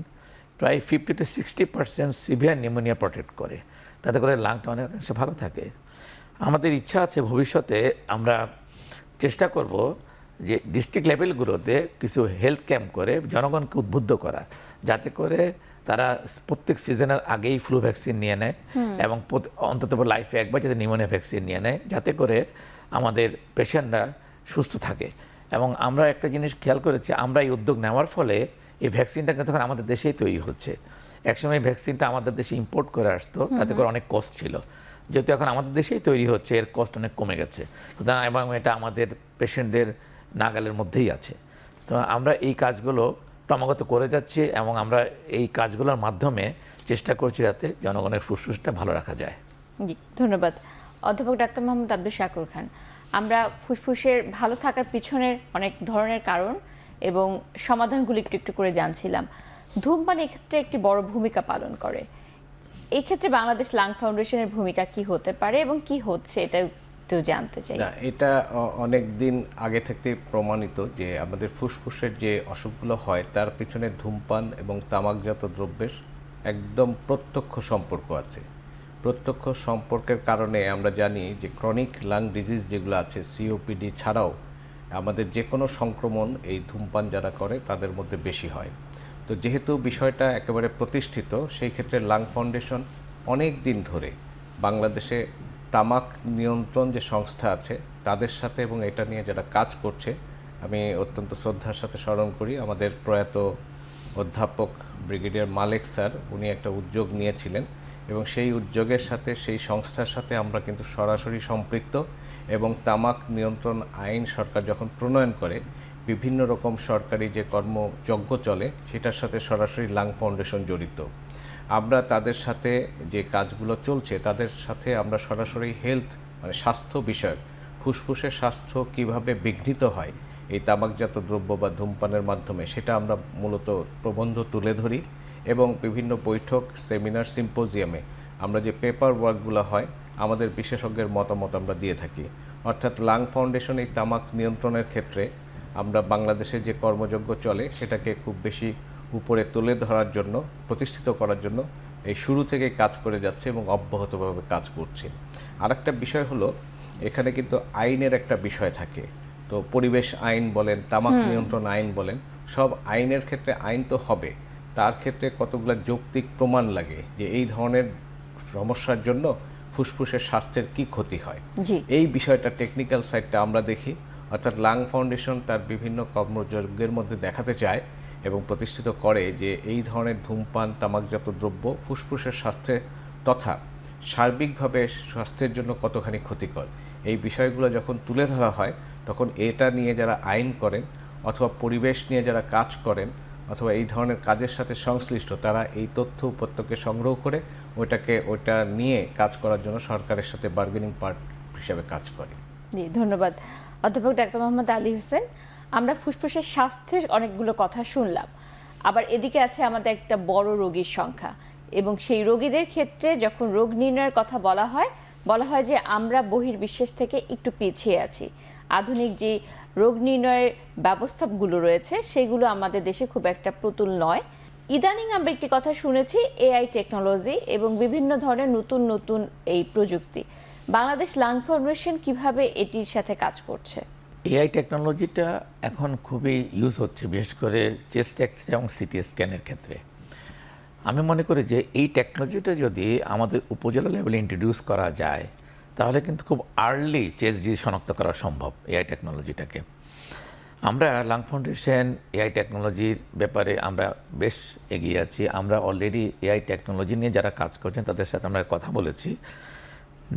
প্রায় 50 to 60% সিভিয়ার নিউমোনিয়া প্রোটেক্ট করে, তাতে করে লাংটা অনেকাংশে ভালো থাকে। আমাদের ইচ্ছা আছে ভবিষ্যতে আমরা চেষ্টা করব যে ডিস্ট্রিক্ট লেভেলগুলোতে কিছু হেলথ ক্যাম্প করে জনগণকে উদ্বুদ্ধ করা, যাতে করে তারা প্রত্যেক সিজনের আগেই ফ্লু ভ্যাকসিন নিয়ে নেয় এবং অন্তত লাইফে একবার যাতে নিউমোনিয়া ভ্যাকসিন নিয়ে নেয়, যাতে করে আমাদের পেশেন্টরা সুস্থ থাকে। এবং আমরা একটা জিনিস খেয়াল করেছি, আমরা এই উদ্যোগ নেওয়ার ফলে এই ভ্যাকসিনটা কিন্তু তখন আমাদের দেশেই তৈরি হচ্ছে। একসময় ভ্যাকসিনটা আমাদের দেশে ইম্পোর্ট করে আসতো, তাতে করে অনেক কস্ট ছিল। যেহেতু এখন আমাদের দেশেই তৈরি হচ্ছে, এর কস্ট অনেক কমে গেছে, সুতরাং এবং এটা আমাদের পেশেন্টদের নাগালের মধ্যেই আছে। তো আমরা এই কাজগুলো ক্রমাগত করে যাচ্ছি এবং আমরা এই কাজগুলোর মাধ্যমে চেষ্টা করছি যাতে জনগণের ফুসফুসটা ভালো রাখা যায়। জি, ধন্যবাদ অধ্যাপক ডাক্তার মোহাম্মদ আব্দুল শাকুর খান। আমরা ফুসফুসের ভালো থাকার পিছনের অনেক ধরনের কারণ এবং সমাধানগুলি একটু একটু করে জানছিলাম। ধূমপান এক্ষেত্রে একটি বড় ভূমিকা পালন করে। এই ক্ষেত্রে বাংলাদেশ লাং ফাউন্ডেশনের ভূমিকা কি হতে পারে এবং কি হচ্ছে এটা একটু জানতে চাই। না, এটা অনেক দিন আগে থেকে প্রমাণিত যে আমাদের ফুসফুসের যে অসুখগুলো হয় তার পিছনে ধূমপান এবং তামাকজাত দ্রব্যের একদম প্রত্যক্ষ সম্পর্ক আছে। প্রত্যক্ষ সম্পর্কের কারণে আমরা জানি যে ক্রনিক লাং ডিজিজ যেগুলো আছে, সিওপিডি ছাড়াও আমাদের যে কোনো সংক্রমণ এই ধূমপান যারা করে তাদের মধ্যে বেশি হয়। তো যেহেতু বিষয়টা একেবারে প্রতিষ্ঠিত, সেই ক্ষেত্রে লাং ফাউন্ডেশন অনেক দিন ধরে বাংলাদেশে তামাক নিয়ন্ত্রণ যে সংস্থা আছে তাদের সাথে এবং এটা নিয়ে যারা কাজ করছে, আমি অত্যন্ত শ্রদ্ধার সাথে স্মরণ করি আমাদের প্রয়াত অধ্যাপক ব্রিগেডিয়ার মালেক স্যার, উনি একটা উদ্যোগ নিয়েছিলেন এবং সেই উদ্যোগের সাথে সেই সংস্থার সাথে আমরা কিন্তু সরাসরি সম্পৃক্ত। এবং তামাক নিয়ন্ত্রণ আইন সরকার যখন প্রণয়ন করে, বিভিন্ন রকম সরকারি যে কর্মযজ্ঞ চলে সেটার সাথে সরাসরি লাং ফাউন্ডেশন জড়িত। আমরা তাদের সাথে যে কাজগুলো চলছে তাদের সাথে আমরা সরাসরি হেলথ মানে স্বাস্থ্য বিষয়ক, ফুসফুসের স্বাস্থ্য কিভাবে বিঘ্নিত হয় এই তামাকজাত দ্রব্য বা ধূমপানের মাধ্যমে, সেটা আমরা মূলত প্রবন্ধ তুলে ধরি এবং বিভিন্ন বৈঠক, সেমিনার, সিম্পোজিয়ামে আমরা যে পেপার ওয়ার্কগুলো হয় আমাদের বিশেষজ্ঞের মতামত আমরা দিয়ে থাকি। অর্থাৎ লাং ফাউন্ডেশন এই তামাক নিয়ন্ত্রণের ক্ষেত্রে আমরা বাংলাদেশে যে কর্মযজ্ঞ চলে সেটাকে খুব বেশি উপরে তুলে ধরার জন্য, প্রতিষ্ঠিত করার জন্য এই শুরু থেকে কাজ করে যাচ্ছে এবং অব্যাহতভাবে কাজ করছে। আরেকটা বিষয় হলো, এখানে কিন্তু আইনের একটা বিষয় থাকে। তো পরিবেশ আইন বলেন, তামাক নিয়ন্ত্রণ আইন বলেন, সব আইনের ক্ষেত্রে আইন তো হবে, তার ক্ষেত্রে কতগুলো যৌক্তিক প্রমাণ লাগে যে এই ধরনের সমস্যার জন্য ফুসফুসের স্বাস্থ্যের কি ক্ষতি হয়। এই বিষয়টা টেকনিক্যাল সাইডটা আমরা দেখি। অর্থাৎ লাং ফাউন্ডেশন তার বিভিন্ন কর্মযজ্ঞের মধ্যে দেখাতে চায় এবং প্রতিষ্ঠিত করে যে এই ধরনের ধূমপান, তামাকজাত দ্রব্য ফুসফুসের স্বাস্থ্যে তথা সার্বিকভাবে স্বাস্থ্যের জন্য কতখানি ক্ষতিকর, এই বিষয়গুলো যখন তুলে ধরা হয় তখন এটা নিয়ে যারা আইন করেন অথবা পরিবেশ নিয়ে যারা কাজ করেন অথবা এই ধরনের কাজের সাথে সংশ্লিষ্ট, তারা এই তথ্য উপত্যকে সংগ্রহ করে ওইটা নিয়ে কাজ করার জন্য সরকারের সাথে বার্গেনিং পার্ট হিসেবে কাজ করে। জি, ধন্যবাদ অধ্যাপক ডাক্তার মোহাম্মদ আলী হোসেন। আমরা ফুসফুসের স্বাস্থ্যের অনেকগুলো কথা শুনলাম, আবার এদিকে আছে আমাদের একটা বড় রোগীর সংখ্যা এবং সেই রোগীদের ক্ষেত্রে যখন রোগ নির্ণয়ের কথা বলা হয় যে আমরা বহির্বিশ্বের থেকে একটু পিছিয়ে আছি। আধুনিক যে রোগ নির্ণয়ের ব্যবস্থাগুলো রয়েছে সেগুলো আমাদের দেশে খুব একটা প্রতুল নয়। ইদানিং আমরা একটি কথা শুনেছি, এআই টেকনোলজি এবং বিভিন্ন ধরনের নতুন নতুন এই প্রযুক্তি। বাংলাদেশ লাং ফাউন্ডেশন কিভাবে এটির সাথে কাজ করছে? এআই টেকনোলজিটা এখন খুবই ইউজ হচ্ছে, বিশেষ করে চেস্ট এক্সরে এবং সিটি স্ক্যানের ক্ষেত্রে। আমি মনে করি যে এই টেকনোলজিটা যদি আমাদের উপজেলা লেভেলে ইন্ট্রোডিউস করা যায় তাহলে কিন্তু খুব আর্লি চেস্ট ডিজিজ শনাক্ত করা সম্ভব এআই টেকনোলজিটাকে। আমরা লাং ফাউন্ডেশন এআই টেকনোলজির ব্যাপারে আমরা বেশ এগিয়ে আছি। আমরা অলরেডি এআই টেকনোলজি নিয়ে যারা কাজ করছেন তাদের সাথে আমরা কথা বলেছি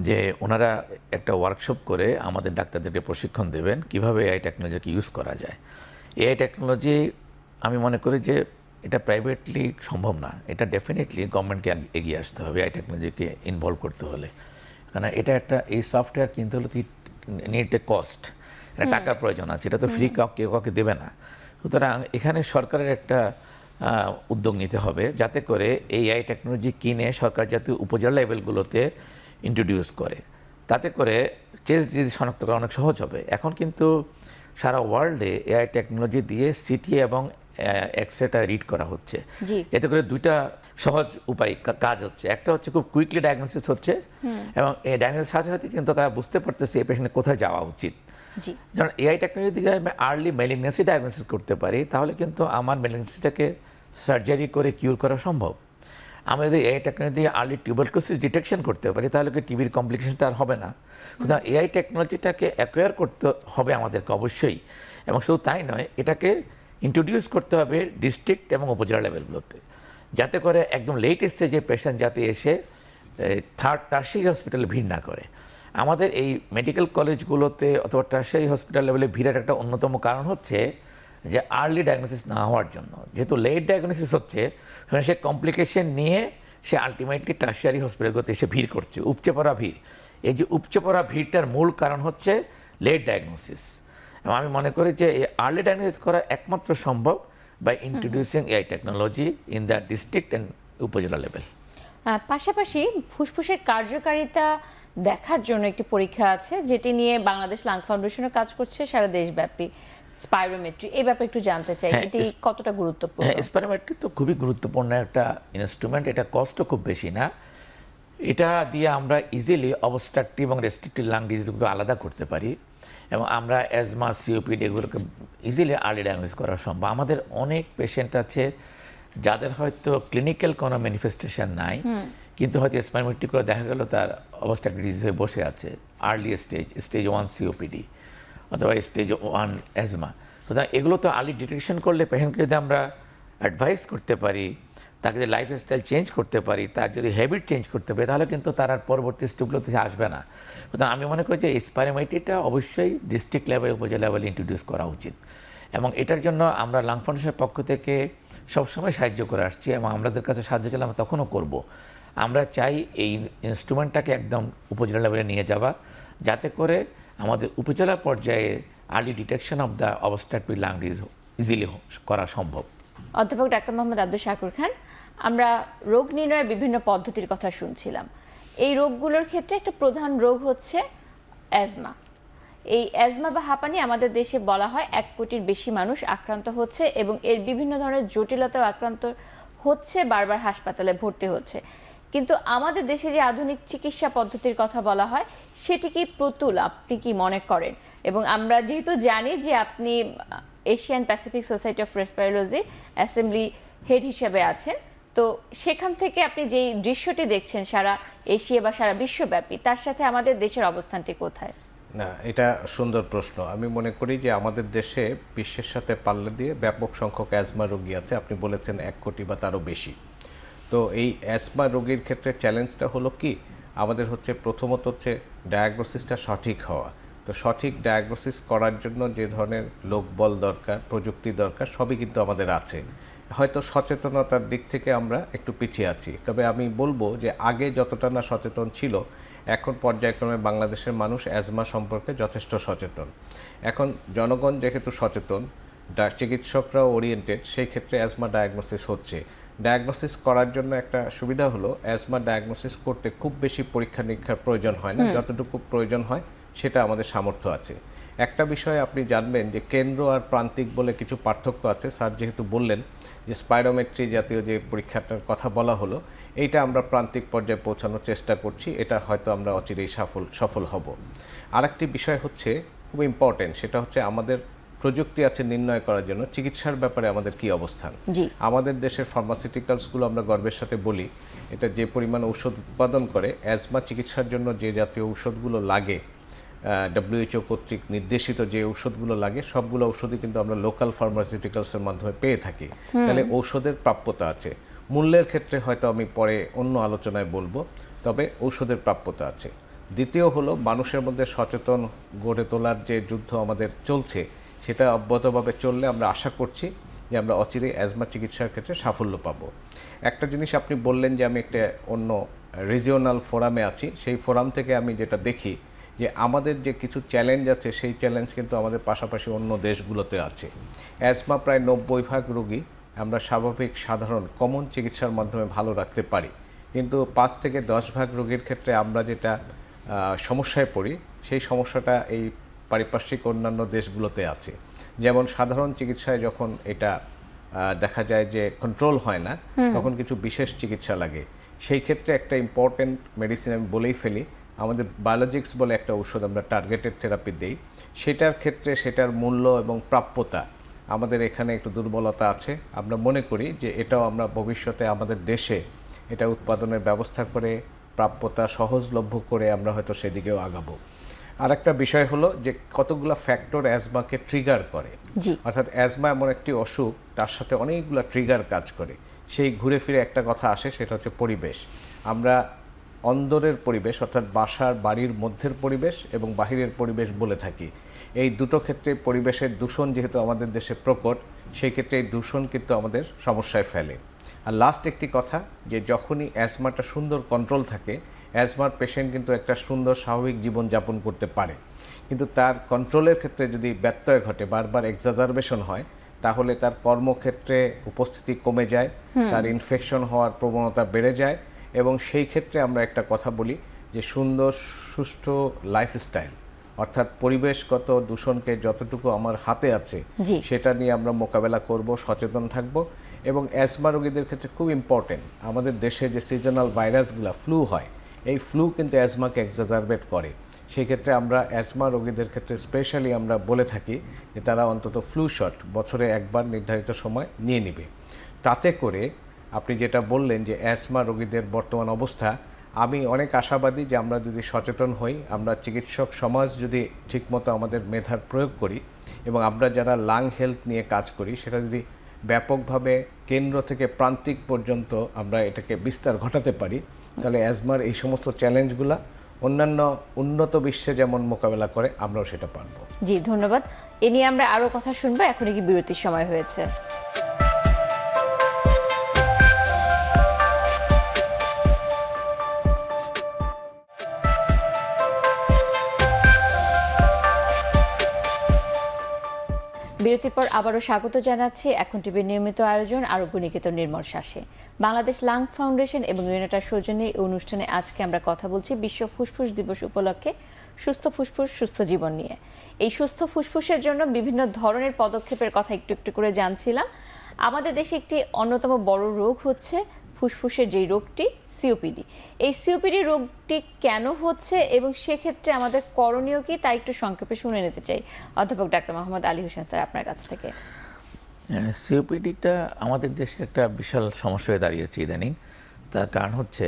যে ওনারা একটা ওয়ার্কশপ করে আমাদের ডাক্তারদেরকে প্রশিক্ষণ দেবেন কিভাবে এআই টেকনোলজিকে ইউজ করা যায়। এআই টেকনোলজি আমি মনে করি যে এটা প্রাইভেটলি সম্ভব না, এটা ডেফিনেটলি গভর্নমেন্টকে এগিয়ে আসতে হবে এআই টেকনোলজিকে ইনভলভ করতে হলে। কারণ এটা একটা এই সফটওয়্যার কিনতে হলে নিড এ কস্ট, টাকার প্রয়োজন আছে, এটা তো ফ্রি কেউ কাউকে দেবে না। সুতরাং এখানে সরকারের একটা উদ্যোগ নিতে হবে যাতে করে এই এআই টেকনোলজি কিনে সরকার যাতে উপজেলা লেভেলগুলোতে ইন্ট্রোডিউস করে, তাতে করে চেস্ট ডিজিজ শনাক্ত করা অনেক সহজ হবে। এখন কিন্তু সারা ওয়ার্ল্ডে এআই টেকনোলজি দিয়ে সিটি এবং এক্সরেটা রিড করা হচ্ছে। এতে করে দুইটা সহজ উপায় কাজ হচ্ছে, একটা হচ্ছে খুব কুইকলি ডায়াগনোসিস হচ্ছে এবং এই ডায়াগনোসিস সাথে সাথে কিন্তু তারা বুঝতে পারতেছে এই পেশেন্টের কোথায় যাওয়া উচিত। যেমন এআই টেকনোলজি দিকে আমি আর্লি ম্যালিগন্যান্সি ডায়াগনোসিস করতে পারি, তাহলে কিন্তু আমার ম্যালিগন্যান্সিটাকে সার্জারি করে কিউর করা সম্ভব। আমি যদি এআই টেকনোলজি দিয়ে আর্লি টিউবারকুলোসিস ডিটেকশন করতে পারি তাহলে কি টিবির কমপ্লিকেশনটা আর হবে না। সুতরাং এআই টেকনোলজিটাকে অ্যাকোয়ার করতে হবে আমাদেরকে অবশ্যই, এবং শুধু তাই নয়, এটাকে ইন্ট্রোডিউস করতে হবে ডিস্ট্রিক্ট এবং উপজেলা লেভেলগুলোতে, যাতে করে একদম লেট স্টেজে পেশেন্ট যাতে এসে থার্ড টার্সিয়ারি হসপিটালে ভিড় না করে। আমাদের এই মেডিকেল কলেজগুলোতে অথবা টার্সিয়ারি হসপিটাল লেভেলে ভিড়ের একটা অন্যতম কারণ হচ্ছে যে আর্লি ডায়াগনোসিস না হওয়ার জন্য। যেহেতু লেট ডায়াগনোসিস হচ্ছে সে কমপ্লিকেশন নিয়ে সে আলটিমেটলি টার্সিয়ারি হসপিটালগুলোতে এসে ভিড় করছে, উপচে পড়া ভিড়। এই যে উপচে পড়া ভিড়টার মূল কারণ হচ্ছে লেট ডায়াগনোসিস, এবং আমি মনে করি যে এই আর্লি ডায়াগনোসিস করা একমাত্র সম্ভব by introducing AI technology in the district and upazila level. পাশাপাশি ফুসফুসের কার্যকারিতা দেখার জন্য একটি পরীক্ষা আছে যেটি নিয়ে বাংলাদেশ লাং ফাউন্ডেশনও কাজ করছে সারা দেশব্যাপী, স্পাইরোমেট্রি। এই ব্যাপারে একটু জানতে চাই, এটি কতটা গুরুত্বপূর্ণ? স্পাইরোমেট্রি তো খুবই গুরুত্বপূর্ণ একটা ইনস্ট্রুমেন্ট, এটা কস্টও খুব বেশি না। এটা দিয়ে আমরা ইজিলি অবস্ট্রাকটিভ এবং রেস্ট্রিকটিভ লাং ডিজিজগুলো আলাদা করতে পারি, এবং আমরা অ্যাজমা, সিওপিডি এগুলোকে ইজিলি আর্লি ডায়াগনোস করা সম্ভব। আমাদের অনেক পেশেন্ট আছে যাদের হয়তো ক্লিনিক্যাল কোনো ম্যানিফেস্টেশন নাই, কিন্তু হয়তো স্পাইরোমেট্রি করে দেখা গেল তার অবস্ট্রাকটিভ ডিজিজ হয়ে বসে আছে আর্লি স্টেজ 1 সিওপিডি অথবা স্টেজ 1 অ্যাজমা। সুতরাং এগুলো তো আর্লি ডিটেকশন করলে পেশেন্টকে যদি আমরা অ্যাডভাইস করতে পারি, তাকে যদি লাইফস্টাইল চেঞ্জ করতে পারি, তার যদি হ্যাবিট চেঞ্জ করতে পারি, তাহলে কিন্তু তার আর পরবর্তী স্টেপগুলোতে আসবে না। সুতরাং আমি মনে করি যে স্পাইরোমেট্রিটা অবশ্যই ডিস্ট্রিক্ট লেভেল, উপজেলা লেভেলে ইন্ট্রোডিউস করা উচিত, এবং এটার জন্য আমরা লাং ফাউন্ডেশনের পক্ষ থেকে সবসময় সাহায্য করে আসছি, এবং আমাদের কাছে সাহায্য চাইলে আমরা তখনও করব। আমরা চাই এই ইনস্ট্রুমেন্টটাকে একদম উপজেলা লেভেলে নিয়ে যাওয়া, যাতে করে আমাদের উপজেলা পর্যায়ে early detection of the obstructive lung disease easily করা সম্ভব। অধ্যাপক ডাক্তার মোহাম্মদ আব্দুল শাকুর খান, আমরা রোগ নির্ণয়ের বিভিন্ন পদ্ধতির কথা শুনছিলাম। এই রোগগুলোর ক্ষেত্রে একটা প্রধান রোগ হচ্ছে অ্যাজমা। এই অ্যাজমা বা হাঁপানি আমাদের দেশে বলা হয় 1 কোটির বেশি মানুষ আক্রান্ত হচ্ছে, এবং এর বিভিন্ন ধরনের জটিলতাও আক্রান্ত হচ্ছে, বারবার হাসপাতালে ভর্তি হচ্ছে। কিন্তু আমাদের দেশে যে আধুনিক চিকিৎসা পদ্ধতির কথা বলা হয় সেটি কি প্রতুল, আপনি কি মনে করেন? এবং আমরা যেহেতু জানি যে আপনি Asian Pacific Society of Respirology Assembly head হিসেবে আছেন, তো সেখান থেকে আপনি যেই দৃশ্যটি দেখছেন সারা এশিয়া বা সারা বিশ্বব্যাপী, তার সাথে আমাদের দেশের অবস্থানটি কোথায়? না, এটা সুন্দর প্রশ্ন। আমি মনে করি যে আমাদের দেশে বিশ্বের সাথে পাল্লা দিয়ে ব্যাপক সংখ্যক অ্যাজমা রোগী আছে। আপনি বলেছেন 1 কোটি বা তারও বেশি। তো এই অ্যাজমা রোগীর ক্ষেত্রে চ্যালেঞ্জটা হলো কি, আমাদের হচ্ছে প্রথমত হচ্ছে ডায়াগনোসিসটা সঠিক হওয়া। তো সঠিক ডায়াগনোসিস করার জন্য যে ধরনের লোকবল দরকার, প্রযুক্তি দরকার, সবই কিন্তু আমাদের আছে। হয়তো সচেতনতার দিক থেকে আমরা একটু পিছিয়ে আছি, তবে আমি বলবো যে আগে যতটা না সচেতন ছিল, এখন পর্যায়ক্রমে বাংলাদেশের মানুষ অ্যাজমা সম্পর্কে যথেষ্ট সচেতন। এখন জনগণ যেহেতু সচেতন, চিকিৎসকরাও ওরিয়েন্টেড, সেই ক্ষেত্রে অ্যাজমা ডায়াগনোসিস হচ্ছে। ডায়াগনোসিস করার জন্য একটা সুবিধা হলো অ্যাজমা ডায়াগনোসিস করতে খুব বেশি পরীক্ষা নিরীক্ষার প্রয়োজন হয় না, যতটুকু প্রয়োজন হয় সেটা আমাদের সামর্থ্য আছে। একটা বিষয় আপনি জানবেন যে কেন্দ্র আর প্রান্তিক বলে কিছু পার্থক্য আছে। স্যার যেহেতু বললেন যে স্পাইরোমেট্রি জাতীয় যে পরীক্ষাটার কথা বলা হলো, এইটা আমরা প্রান্তিক পর্যায়ে পৌঁছানোর চেষ্টা করছি, এটা হয়তো আমরা অচিরেই সফল হব। আরেকটি বিষয় হচ্ছে খুব ইম্পর্টেন্ট, সেটা হচ্ছে আমাদের প্রযুক্তি আছে নির্ণয় করার জন্য চিকিৎসার ব্যাপারে আমাদের কি অবস্থান। আমাদের দেশের ফার্মাসিউটিক্যালসগুলো আমরা গর্বের সাথে বলি, এটা যে পরিমাণ ঔষধ উৎপাদন করে, অ্যাজমা চিকিৎসার জন্য যে জাতীয় ঔষধগুলো লাগে WHO কর্তৃক নির্দেশিত যে ঔষধগুলো লাগে সবগুলো ঔষধই কিন্তু আমরা লোকাল ফার্মাসিউটিক্যালসের মাধ্যমে পেয়ে থাকি। তাহলে ঔষধের প্রাপ্যতা আছে। মূল্যের ক্ষেত্রে হয়তো আমি পরে অন্য আলোচনায় বলবো, তবে ঔষধের প্রাপ্যতা আছে। দ্বিতীয় হলো মানুষের মধ্যে সচেতন গড়ে তোলার যে যুদ্ধ আমাদের চলছে, সেটা অব্যাহতভাবে চললে আমরা আশা করছি যে আমরা অচিরে অ্যাজমা চিকিৎসার ক্ষেত্রে সাফল্য পাব। একটা জিনিস আপনি বললেন যে আমি একটা অন্য রিজিওনাল ফোরামে আছি, সেই ফোরাম থেকে আমি যেটা দেখি যে আমাদের যে কিছু চ্যালেঞ্জ আছে, সেই চ্যালেঞ্জ কিন্তু আমাদের পাশাপাশি অন্য দেশগুলোতে আছে। অ্যাজমা প্রায় 90% রোগী আমরা স্বাভাবিক সাধারণ কমন চিকিৎসার মাধ্যমে ভালো রাখতে পারি, কিন্তু 5 থেকে 10% রোগীর ক্ষেত্রে আমরা যেটা সমস্যায় পড়ি, সেই সমস্যাটা এই পারিপার্শ্বিক অন্যান্য দেশগুলোতে আছে। যেমন সাধারণ চিকিৎসায় যখন এটা দেখা যায় যে কন্ট্রোল হয় না, তখন কিছু বিশেষ চিকিৎসা লাগে। সেই ক্ষেত্রে একটা ইম্পর্টেন্ট মেডিসিন আমি বলেই ফেলি, আমাদের বায়োলজিক্স বলে একটা ঔষধ আমরা টার্গেটেড থেরাপি দেই। সেটার ক্ষেত্রে সেটার মূল্য এবং প্রাপ্যতা আমাদের এখানে একটু দুর্বলতা আছে। আমরা মনে করি যে এটাও আমরা ভবিষ্যতে আমাদের দেশে এটা উৎপাদনের ব্যবস্থা করে প্রাপ্যতা সহজলভ্য করে আমরা হয়তো সেদিকেও আগাবো। আর একটা বিষয় হলো যে কতগুলো ফ্যাক্টর অ্যাজমাকে ট্রিগার করে, অর্থাৎ অ্যাজমা এমন একটি অসুখ, তার সাথে অনেকগুলো ট্রিগার কাজ করে। সেই ঘুরে ফিরে একটা কথা আসে, সেটা হচ্ছে পরিবেশ। আমরা অন্দরের পরিবেশ অর্থাৎ বাসার বাড়ির মধ্যের পরিবেশ এবং বাহিরের পরিবেশ বলে থাকি। এই দুটো ক্ষেত্রে পরিবেশের দূষণ যেহেতু আমাদের দেশে প্রকট, সেই ক্ষেত্রে এই দূষণ কিন্তু আমাদের সমস্যায় ফেলে। আর লাস্ট একটি কথা, যে যখনই অ্যাজমাটা সুন্দর কন্ট্রোল থাকে, অ্যাজমার পেশেন্ট কিন্তু একটা সুন্দর স্বাভাবিক জীবনযাপন করতে পারে। কিন্তু তার কন্ট্রোলের ক্ষেত্রে যদি ব্যত্যয় ঘটে, বারবার এক্সাজারবেশন হয়, তাহলে তার কর্মক্ষেত্রে উপস্থিতি কমে যায়, তার ইনফেকশন হওয়ার প্রবণতা বেড়ে যায়। এবং সেই ক্ষেত্রে আমরা একটা কথা বলি যে সুন্দর সুষ্ঠু লাইফস্টাইল, অর্থাৎ পরিবেশগত দূষণকে যতটুকু আমার হাতে আছে সেটা নিয়ে আমরা মোকাবেলা করব, সচেতন থাকব। এবং অ্যাজমা রোগীদের ক্ষেত্রে খুব ইম্পর্টেন্ট, আমাদের দেশে যে সিজনাল ভাইরাসগুলো ফ্লু হয়, এই ফ্লু কিন্তু অ্যাজমাকে এক্সাজারবেট করে। সেই ক্ষেত্রে আমরা অ্যাজমা রোগীদের ক্ষেত্রে স্পেশালি আমরা বলে থাকি যে তারা অন্তত ফ্লু শট বছরে একবার নির্ধারিত সময় নিয়ে নেবে। তাতে করে আপনি যেটা বললেন যে অ্যাজমা রোগীদের বর্তমান অবস্থা, আমি অনেক আশাবাদী যে আমরা যদি সচেতন হই, আমরা চিকিৎসক সমাজ যদি ঠিকমতো আমাদের মেধার প্রয়োগ করি এবং আমরা যারা লাং হেলথ নিয়ে কাজ করি, সেটা যদি ব্যাপকভাবে কেন্দ্র থেকে প্রান্তিক পর্যন্ত আমরা এটাকে বিস্তার ঘটাতে পারি, তাহলে অ্যাজমার এই সমস্ত চ্যালেঞ্জগুলো অন্যান্য উন্নত বিশ্বে যেমন মোকাবেলা করে, আমরাও সেটা পারবো। জি, ধন্যবাদ। এ নিয়ে আমরা আরো কথা শুনবো, এখনই কি বিরতির সময় হয়েছে। বিরতির পর আবারও স্বাগত জানাচ্ছি এখন টিভির নিয়মিত আয়োজন আরোগ্য নিকেতন নির্মল শ্বাসে। বাংলাদেশ লাং ফাউন্ডেশন এবং রেনেটার সৌজন্যে এই অনুষ্ঠানে আজকে আমরা কথা বলছি বিশ্ব ফুসফুস দিবস উপলক্ষে সুস্থ ফুসফুস সুস্থ জীবন নিয়ে। এই সুস্থ ফুসফুসের জন্য বিভিন্ন ধরনের পদক্ষেপের কথা একটু একটু করে জানছিলাম। আমাদের দেশে একটি অন্যতম বড় রোগ হচ্ছে ফুসফুসের যেই রোগটি সিওপিডি। এই সিওপিডি রোগটি কেন হচ্ছে এবং সেক্ষেত্রে আমাদের করণীয় কি, তা একটু সংক্ষেপে শুনে নিতে চাই অধ্যাপক ডাক্তার মোহাম্মদ আলী হোসেন স্যার আপনার কাছ থেকে। সিওপিডিটা আমাদের দেশে একটা বিশাল সমস্যা হয়ে দাঁড়িয়েছে ইদানিং। তার কারণ হচ্ছে,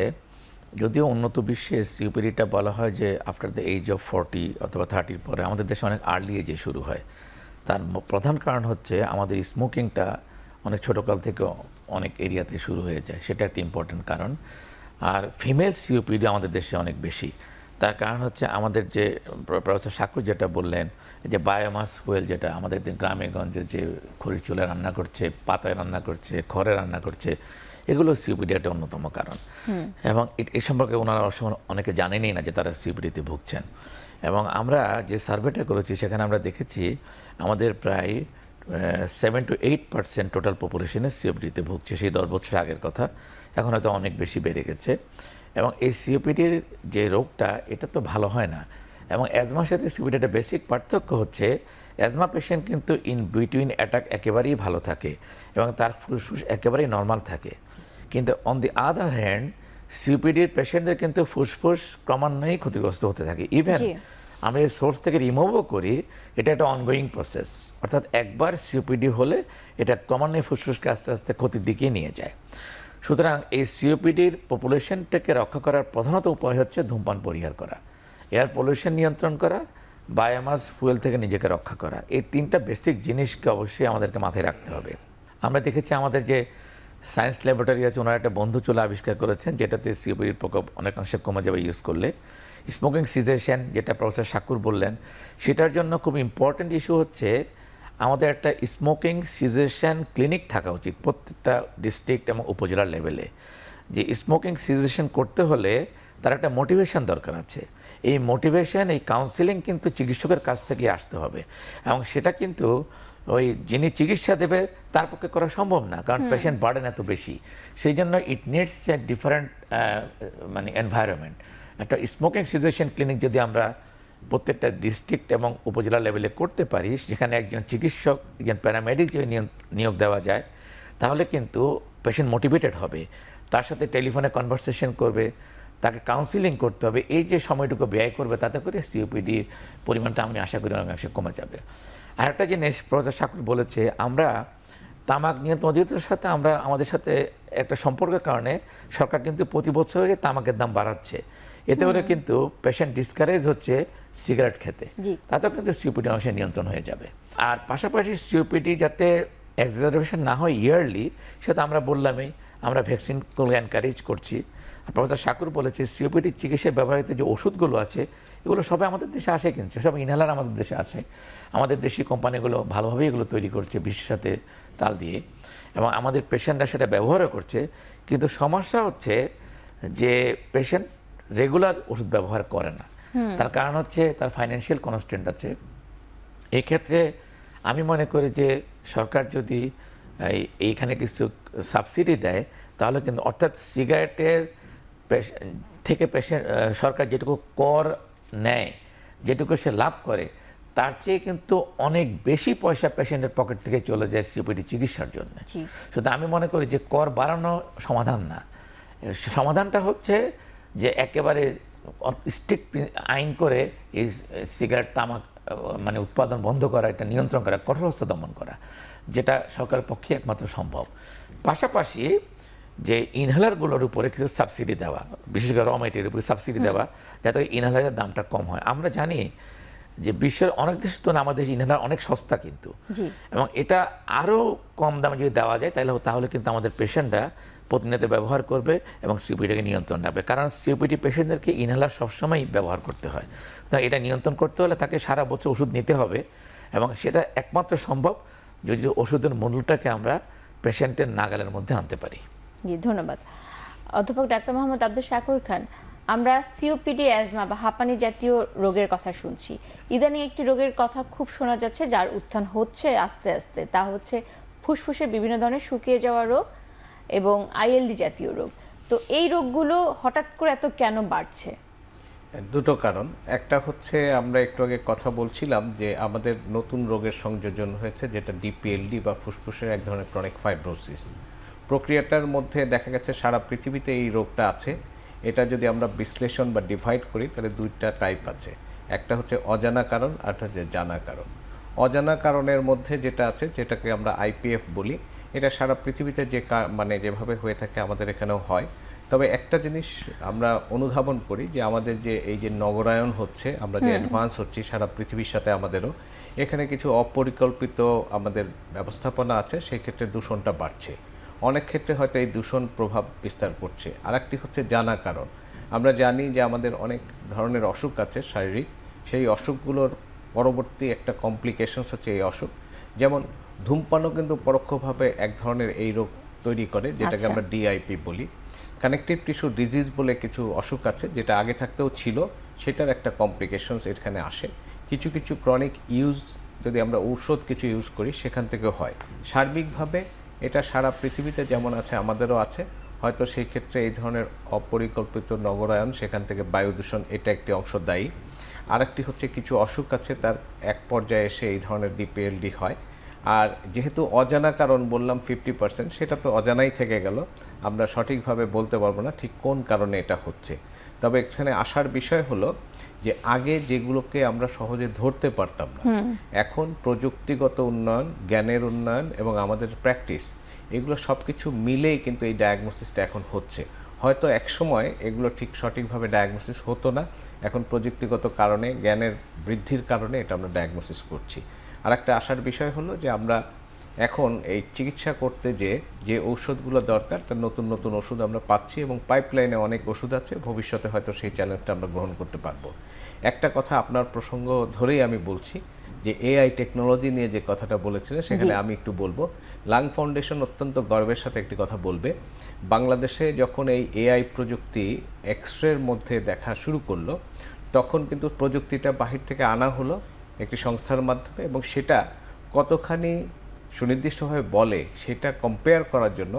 যদিও উন্নত বিশ্বে সিওপিডিটা বলা হয় যে আফটার দ্য এজ অফ 40 অথবা 30 পরে, আমাদের দেশে অনেক আর্লি এজে শুরু হয়। তার প্রধান কারণ হচ্ছে আমাদের স্মোকিংটা অনেক ছোটোকাল থেকে অনেক এরিয়াতে শুরু হয়ে যায়, সেটা একটা ইম্পর্টেন্ট কারণ। আর ফিমেল সিওপিডি আমাদের দেশে অনেক বেশি। তার কারণ হচ্ছে আমাদের যে প্রফেসর সাকুর যেটা বললেন, যে বায়োমাস ফুয়েল, যেটা আমাদের গ্রামে গঞ্জে যে খড়ির চুলে রান্না করছে, পাতায় রান্না করছে, খড়ে রান্না করছে, এগুলো সিওপিডি একটা অন্যতম কারণ। এবং এই সম্পর্কে ওনারা অনেকে জানেনই না যে তারা সিওপিডিতে ভুগছেন। এবং আমরা যে সার্ভেটা করেছি, সেখানে আমরা দেখেছি আমাদের প্রায় 7 to 8% টোটাল পপুলেশনে সিওপিডিতে ভুগছে। সেই 10 বছর আগের কথা, এখন হয়তো অনেক বেশি বেড়ে গেছে। এবং এই সিওপিডির যে রোগটা, এটা তো ভালো হয় না। এবং অ্যাজমার সাথে সিওপিডির একটা বেসিক পার্থক্য হচ্ছে, অ্যাজমা পেশেন্ট কিন্তু ইন বিটুইন অ্যাটাক একেবারেই ভালো থাকে এবং তার ফুসফুস একেবারেই নর্মাল থাকে। কিন্তু অন দি আদার হ্যান্ড সিওপিডির পেশেন্টদের কিন্তু ফুসফুস ক্রমান্বয়ে ক্ষতিগ্রস্ত হতে থাকে। ইভেন আমরা এই সোর্স থেকে রিমুভও করি, এটা একটা অনগোয়িং প্রসেস। অর্থাৎ একবার সিওপিডি হলে এটা ক্রমান্বয়ে ফুসফুসকে আস্তে আস্তে ক্ষতির দিকে নিয়ে যায়। সুতরাং এই সিওপিডির পপুলেশনটাকে রক্ষা করার প্রধানত উপায় হচ্ছে ধূমপান পরিহার করা, এয়ার পলিউশন নিয়ন্ত্রণ করা বায়োমাস ফুয়েল থেকে নিজেকে রক্ষা করা, এই তিনটা বেসিক জিনিসকে অবশ্যই আমাদেরকে মাথায় রাখতে হবে। আমরা দেখেছি আমাদের যে সায়েন্স ল্যাবরেটরি আছে, ওনারা একটা বন্ধু চুলা আবিষ্কার করেছেন যেটাতে সিওপিডির প্রকোপ অনেকাংশে কমে যাবে ইউজ করলে। স্মোকিং সিজেশন, যেটা প্রফেসর শাকুর বললেন, সেটার জন্য খুব ইম্পর্ট্যান্ট ইস্যু হচ্ছে আমাদের একটা স্মোকিং সিজেশন ক্লিনিক থাকা উচিত প্রত্যেকটা ডিস্ট্রিক্ট এবং উপজেলার লেভেলে। যে স্মোকিং সিজেশন করতে হলে তার একটা মোটিভেশন দরকার আছে। এই মোটিভেশন, এই কাউন্সিলিং কিন্তু চিকিৎসকের কাছ থেকে আসতে হবে, এবং সেটা কিন্তু ওই যিনি চিকিৎসা দেবে তার পক্ষে করা সম্ভব না, কারণ পেশেন্ট বার্ডেন এত বেশি। সেই জন্য ইট নিডস এ ডিফারেন্ট মানে এনভায়রনমেন্ট। একটা স্মোকিং সিজেশন ক্লিনিক যদি আমরা প্রত্যেকটা ডিস্ট্রিক্ট এবং উপজেলা লেভেলে করতে পারি, যেখানে একজন চিকিৎসক, একজন প্যারামেডিক যদি নিয়োগ দেওয়া যায়, তাহলে কিন্তু পেশেন্ট মোটিভেটেড হবে, তার সাথে টেলিফোনে কনভারসেশন করবে, তাকে কাউন্সিলিং করতে হবে। এই যে সময়টুকু ব্যয় করবে, তাতে করে সিওপিডির পরিমাণটা আমি আশা করি অনেকাংশে কমে যাবে। আরেকটা জিনিস প্রফেসর শাকুর বলেছে, আমরা তামাক নিয়ন্ত্রণ অধিদপ্তরের সাথে আমাদের সাথে একটা সম্পর্কের কারণে সরকার কিন্তু প্রতি বছরে তামাকের দাম বাড়াচ্ছে। এতে করে কিন্তু পেশেন্ট ডিসকারেজ হচ্ছে সিগারেট খেতে, তাতেও কিন্তু সিওপিডি অংশে নিয়ন্ত্রণ হয়ে যাবে। আর পাশাপাশি সিওপিডি যাতে এক্সাজারবেশন না হয় ইয়ারলি, সেটা আমরা বললামই, আমরা ভ্যাকসিনগুলো এনকারেজ করছি। আর প্রফেসর শাকুর বলেছে সিওপিডি চিকিৎসায় ব্যবহৃত যে ওষুধগুলো আছে, এগুলো সবাই আমাদের দেশে আসে, কিন্তু সব ইনহেলার আমাদের দেশে আছে। আমাদের দেশি কোম্পানিগুলো ভালোভাবেই এগুলো তৈরি করছে বিশ্বের সাথে তাল দিয়ে, এবং আমাদের পেশেন্টরা সেটা ব্যবহারও করছে। কিন্তু সমস্যা হচ্ছে যে পেশেন্ট রেগুলার ওষুধ ব্যবহার করে না, তার কারণ হচ্ছে তার ফাইন্যান্সিয়াল কনস্ট্রেন্ট আছে। এক্ষেত্রে আমি মনে করি যে সরকার যদি এইখানে কিছু সাবসিডি দেয়, তাহলে কিন্তু, অর্থাৎ সিগারেটের থেকে সরকার যেটুকু কর নেয়, যেটুকু সে লাভ করে, তার চেয়ে কিন্তু অনেক বেশি পয়সা পেশেন্টের পকেট থেকে চলে যায় সিওপিডি চিকিৎসার জন্য। শুধু আমি মনে করি যে কর বাড়ানো সমাধান না, সমাধানটা হচ্ছে যে একেবারে স্ট্রিক্ট আইন করে এই সিগারেট, তামাক মানে উৎপাদন বন্ধ করা, এটা নিয়ন্ত্রণ করা, কঠোর হস্তে দমন করা, যেটা সরকারের পক্ষে একমাত্র সম্ভব। পাশাপাশি যে ইনহেলারগুলোর উপরে কিছু সাবসিডি দেওয়া, বিশেষ করে র মেটেরিয়ালের উপরে সাবসিডি দেওয়া, যাতে ইনহেলারের দামটা কম হয়। আমরা জানি যে বিশ্বের অনেক দেশের তুলনায় আমাদের দেশে ইনহেলার অনেক সস্তা কিন্তু, এবং এটা আরও কম দামে যদি দেওয়া যায় তাহলে কিন্তু আমাদের পেশেন্টরা প্রতিনিয়ত ব্যবহার করবে এবং সিওপিডিকে নিয়ন্ত্রণ রাখবে। কারণ সিওপিডি পেশেন্টদেরকে ইনহেলার সবসময় ব্যবহার করতে হয়, তাই এটা নিয়ন্ত্রণ করতে হলে তাকে সারা বছর ওষুধ নিতে হবে, এবং সেটা একমাত্র সম্ভব যদি ওষুধের মূল্যটাকে আমরা পেশেন্টের নাগালের মধ্যে আনতে পারি। জি, ধন্যবাদ অধ্যাপক ডাক্তার মোহাম্মদ আব্দুল শাকুর খান। আমরা সিওপিডি, অ্যাজমা বা হাঁপানি জাতীয় রোগের কথা শুনছি। ইদানিং একটি রোগের কথা খুব শোনা যাচ্ছে, যার উত্থান হচ্ছে আস্তে আস্তে, তা হচ্ছে ফুসফুসের বিভিন্ন ধরনের শুকিয়ে যাওয়া রোগ এবং আইএলডি জাতীয় রোগ। তো এই রোগগুলো হঠাৎ করে এত কেন বাড়ছে? দুটো কারণ। একটা হচ্ছে আমরা একটু আগে কথা বলছিলাম যে আমাদের নতুন রোগের সংযোজন হয়েছে, যেটা ডিপিএলডি বা ফুসফুসের এক ধরনের ক্রনিক ফাইব্রোসিস। প্রক্রিয়াটার মধ্যে দেখা গেছে সারা পৃথিবীতে এই রোগটা আছে। এটা যদি আমরা বিশ্লেষণ বা ডিভাইড করি, তাহলে দুইটা টাইপ আছে, একটা হচ্ছে অজানা কারণ, আর একটা হচ্ছে জানা কারণ। অজানা কারণের মধ্যে যেটা আছে, যেটাকে আমরা আইপিএফ বলি, এটা সারা পৃথিবীতে মানে যেভাবে হয়ে থাকে আমাদের এখানেও হয়। তবে একটা জিনিস আমরা অনুধাবন করি যে আমাদের যে এই যে নগরায়ন হচ্ছে, আমরা যে অ্যাডভান্স হচ্ছি সারা পৃথিবীর সাথে আমাদেরও, এখানে কিছু অপরিকল্পিত আমাদের ব্যবস্থাপনা আছে, সেই ক্ষেত্রে দূষণটা বাড়ছে। অনেক ক্ষেত্রে হয়তো এই দূষণ প্রভাব বিস্তার করছে। আরেকটি হচ্ছে জানা কারণ। আমরা জানি যে আমাদের অনেক ধরনের অসুখ আছে শারীরিক, সেই অসুখগুলোর পরবর্তী একটা কমপ্লিকেশনস হচ্ছে এই অসুখ। যেমন ধূমপানও কিন্তু পরোক্ষভাবে এক ধরনের এই রোগ তৈরি করে, যেটাকে আমরা ডিআইপি বলি। কানেকটিভ টিস্যু ডিজিজ বলে কিছু অসুখ আছে, যেটা আগে থাকতেও ছিল, সেটার একটা কমপ্লিকেশনস এখানে আসে। কিছু কিছু ক্রনিক ইউজ, যদি আমরা ঔষধ কিছু ইউজ করি, সেখান থেকে হয়। সার্বিকভাবে এটা সারা পৃথিবীতে যেমন আছে আমাদেরও আছে। হয়তো সেই ক্ষেত্রে এই ধরনের অপরিকল্পিত নগরায়ন, সেখান থেকে বায়ু দূষণ, এটা একটি অংশ দায়ী। আরেকটি হচ্ছে কিছু অসুখ আছে, তার এক পর্যায়ে এসে এই ধরনের ডিপিএলডি হয়। আর যেহেতু অজানা কারণ বললাম 50%, সেটা তো অজানাই থেকে গেল, আমরা সঠিকভাবে বলতে পারবো না ঠিক কোন কারণে এটা হচ্ছে। তবে এখানে আসার বিষয় হলো যে আগে যেগুলোকে আমরা সহজে ধরতে পারতাম না, এখন প্রযুক্তিগত উন্নয়ন, জ্ঞানের উন্নয়ন এবং আমাদের প্র্যাকটিস, এগুলো সব কিছু মিলেই কিন্তু এই ডায়াগনোসিসটা এখন হচ্ছে। হয়তো একসময় এগুলো ঠিক সঠিকভাবে ডায়াগনোসিস হতো না, এখন প্রযুক্তিগত কারণে, জ্ঞানের বৃদ্ধির কারণে এটা আমরা ডায়াগনোসিস করছি। আর একটা আশার বিষয় হলো যে আমরা এখন এই চিকিৎসা করতে যে ঔষধগুলো দরকার, তার নতুন নতুন ওষুধ আমরা পাচ্ছি এবং পাইপলাইনে অনেক ওষুধ আছে, ভবিষ্যতে হয়তো সেই চ্যালেঞ্জটা আমরা গ্রহণ করতে পারবো। একটা কথা আপনার প্রসঙ্গ ধরেই আমি বলছি যে এআই টেকনোলজি নিয়ে যে কথাটা বলেছিলেন, সেখানে আমি একটু বলবো, লাং ফাউন্ডেশন অত্যন্ত গর্বের সাথে একটি কথা বলবে। বাংলাদেশে যখন এই এআই প্রযুক্তি এক্স-রের মধ্যে দেখা শুরু করলো, তখন কিন্তু প্রযুক্তিটা বাহির থেকে আনা হলো একটি সংস্থার মাধ্যমে, এবং সেটা কতখানি সুনির্দিষ্টভাবে বলে সেটা কম্পেয়ার করার জন্য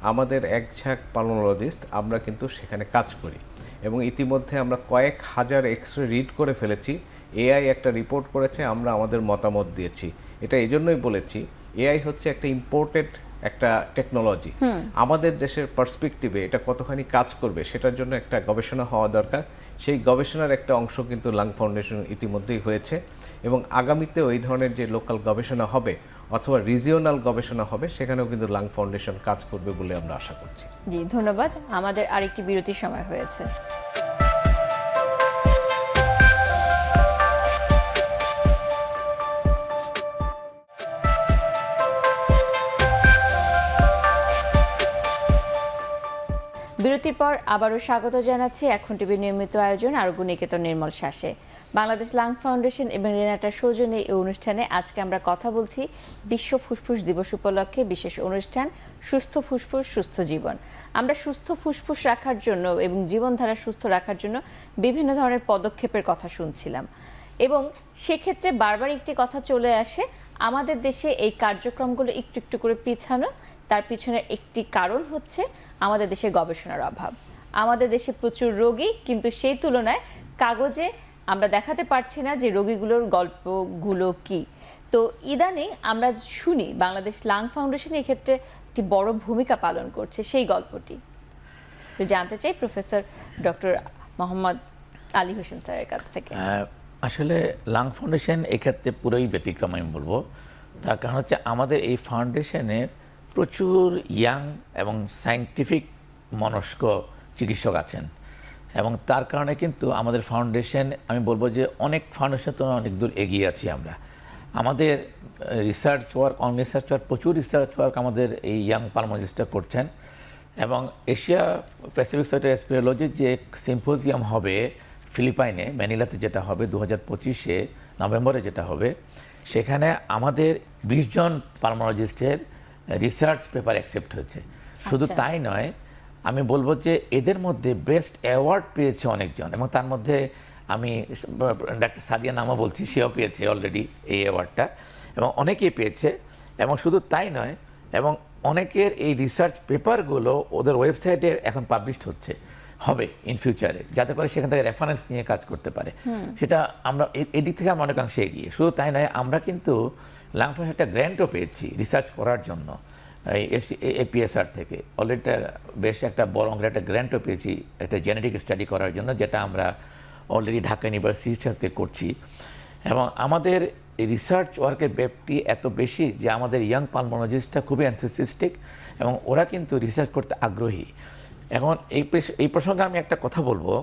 আমাদের এক ঝাঁক পালমোলজিস্ট আমরা কিন্তু সেখানে কাজ করি, এবং ইতিমধ্যে আমরা কয়েক হাজার এক্স-রে রিড করে ফেলেছি। এআই একটা রিপোর্ট করেছে, আমরা আমাদের মতামত দিয়েছি। এটা এজন্যই বলেছি, এআই হচ্ছে একটা ইম্পোর্টেড একটা টেকনোলজি। আমাদের দেশের পার্সপেক্টিভে এটা কতখানি কাজ করবে সেটার জন্য একটা গবেষণা হওয়া দরকার। সেই গবেষণার একটা অংশ কিন্তু লাং ফাউন্ডেশন ইতিমধ্যেই হয়েছে, এবং আগামীতেও এই ধরনের যে লোকাল গবেষণা হবে অথবা রিজিওনাল গবেষণা হবে, সেখানেও কিন্তু লাং ফাউন্ডেশন কাজ করবে বলে আমরা আশা করছি। জি, ধন্যবাদ। আমাদের আরেকটি বিরতির সময় হয়েছে। বিরতির পর আবারও স্বাগত জানাচ্ছি এখন টিভির নিয়মিত আয়োজন আরোগ্য নিকেতন নির্মল শ্বাসে। বাংলাদেশ লাং ফাউন্ডেশন এবং রেনাটার সৌজন্যে এই অনুষ্ঠানে আজকে আমরা কথা বলছি বিশ্ব ফুসফুস দিবস উপলক্ষে বিশেষ অনুষ্ঠান সুস্থ ফুসফুস সুস্থ জীবন। আমরা সুস্থ ফুসফুস রাখার জন্য এবং জীবনধারা সুস্থ রাখার জন্য বিভিন্ন ধরনের পদক্ষেপের কথা শুনছিলাম, এবং সেক্ষেত্রে বারবার একটি কথা চলে আসে, আমাদের দেশে এই কার্যক্রমগুলো একটু একটু করে পিছানো। তার পিছনে একটি কারণ হচ্ছে আমাদের দেশে গবেষণার অভাব। আমাদের দেশে প্রচুর রোগী, কিন্তু সেই তুলনায় কাগজে আমরা দেখাতে পারছি না যে রোগীগুলোর গল্পগুলো কি। তো ইদানিং আমরা শুনি বাংলাদেশ লাং ফাউন্ডেশন এক্ষেত্রে একটি বড় ভূমিকা পালন করছে, সেই গল্পটি তো জানতে চাই প্রফেসর ডক্টর মোহাম্মদ আলী হোসেন স্যারের কাছ থেকে। আসলে লাং ফাউন্ডেশন এক্ষেত্রে পুরোই ব্যতিক্রম আমি বলবো। তার কারণ হচ্ছে আমাদের এই ফাউন্ডেশনে প্রচুর ইয়াং এবং সায়েন্টিফিক মনস্ক চিকিৎসক আছেন, এবং তার কারণে কিন্তু আমাদের ফাউন্ডেশন, আমি বলবো যে অনেক ফাউন্ডেশন তো অনেক দূর এগিয়ে আছি আমরা। আমাদের রিসার্চ ওয়ার্ক, প্রচুর রিসার্চ ওয়ার্ক আমাদের এই ইয়াং পালমোলজিস্টরা করছেন, এবং এশিয়া প্যাসিফিক সোসাইটি রেসপিরোলজির যে সিম্পোজিয়াম হবে ফিলিপাইনে ম্যানিলাতে, যেটা হবে 2025-এ নভেম্বরে যেটা হবে, সেখানে আমাদের 20 জন পালমোলজিস্টের রিসার্চ পেপার অ্যাকসেপ্ট হয়েছে। শুধু তাই নয়, আমি বলবো যে এদের মধ্যে বেস্ট অ্যাওয়ার্ড পেয়েছে অনেকজন, এবং তার মধ্যে আমি ডাক্তার সাদিয়া নামও বলছি, সেও পেয়েছে অলরেডি এই অ্যাওয়ার্ডটা, এবং অনেকেই পেয়েছে। এবং শুধু তাই নয়, এবং অনেকের এই রিসার্চ পেপারগুলো ওদের ওয়েবসাইটে এখন পাবলিশড হবে ইন ফিউচারে, যাতে করে সেখান থেকে রেফারেন্স নিয়ে কাজ করতে পারে। সেটা আমরা এদিক থেকে আমরা অনেকাংশে এগিয়ে। শুধু তাই নয়, আমরা কিন্তু লাং ফাউন্ডেশন একটা গ্র্যান্টও পেয়েছি রিসার্চ করার জন্য APSR থেকে। অলরেডি বেশ একটা বড় অঙ্কের একটা গ্র্যান্টও পেয়েছি একটা জেনেটিক স্টাডি করার জন্য, যেটা আমরা অলরেডি ঢাকা ইউনিভার্সিটির সাথে করছি। এবং আমাদের এই রিসার্চ ওয়ার্কের ব্যাপ্তি এত বেশি যে আমাদের ইয়াং পালমোলজিস্টরা খুবই এনথুসিয়াস্টিক, এবং ওরা কিন্তু রিসার্চ করতে আগ্রহী। এখন এই প্রসঙ্গে আমি একটা কথা বলবো,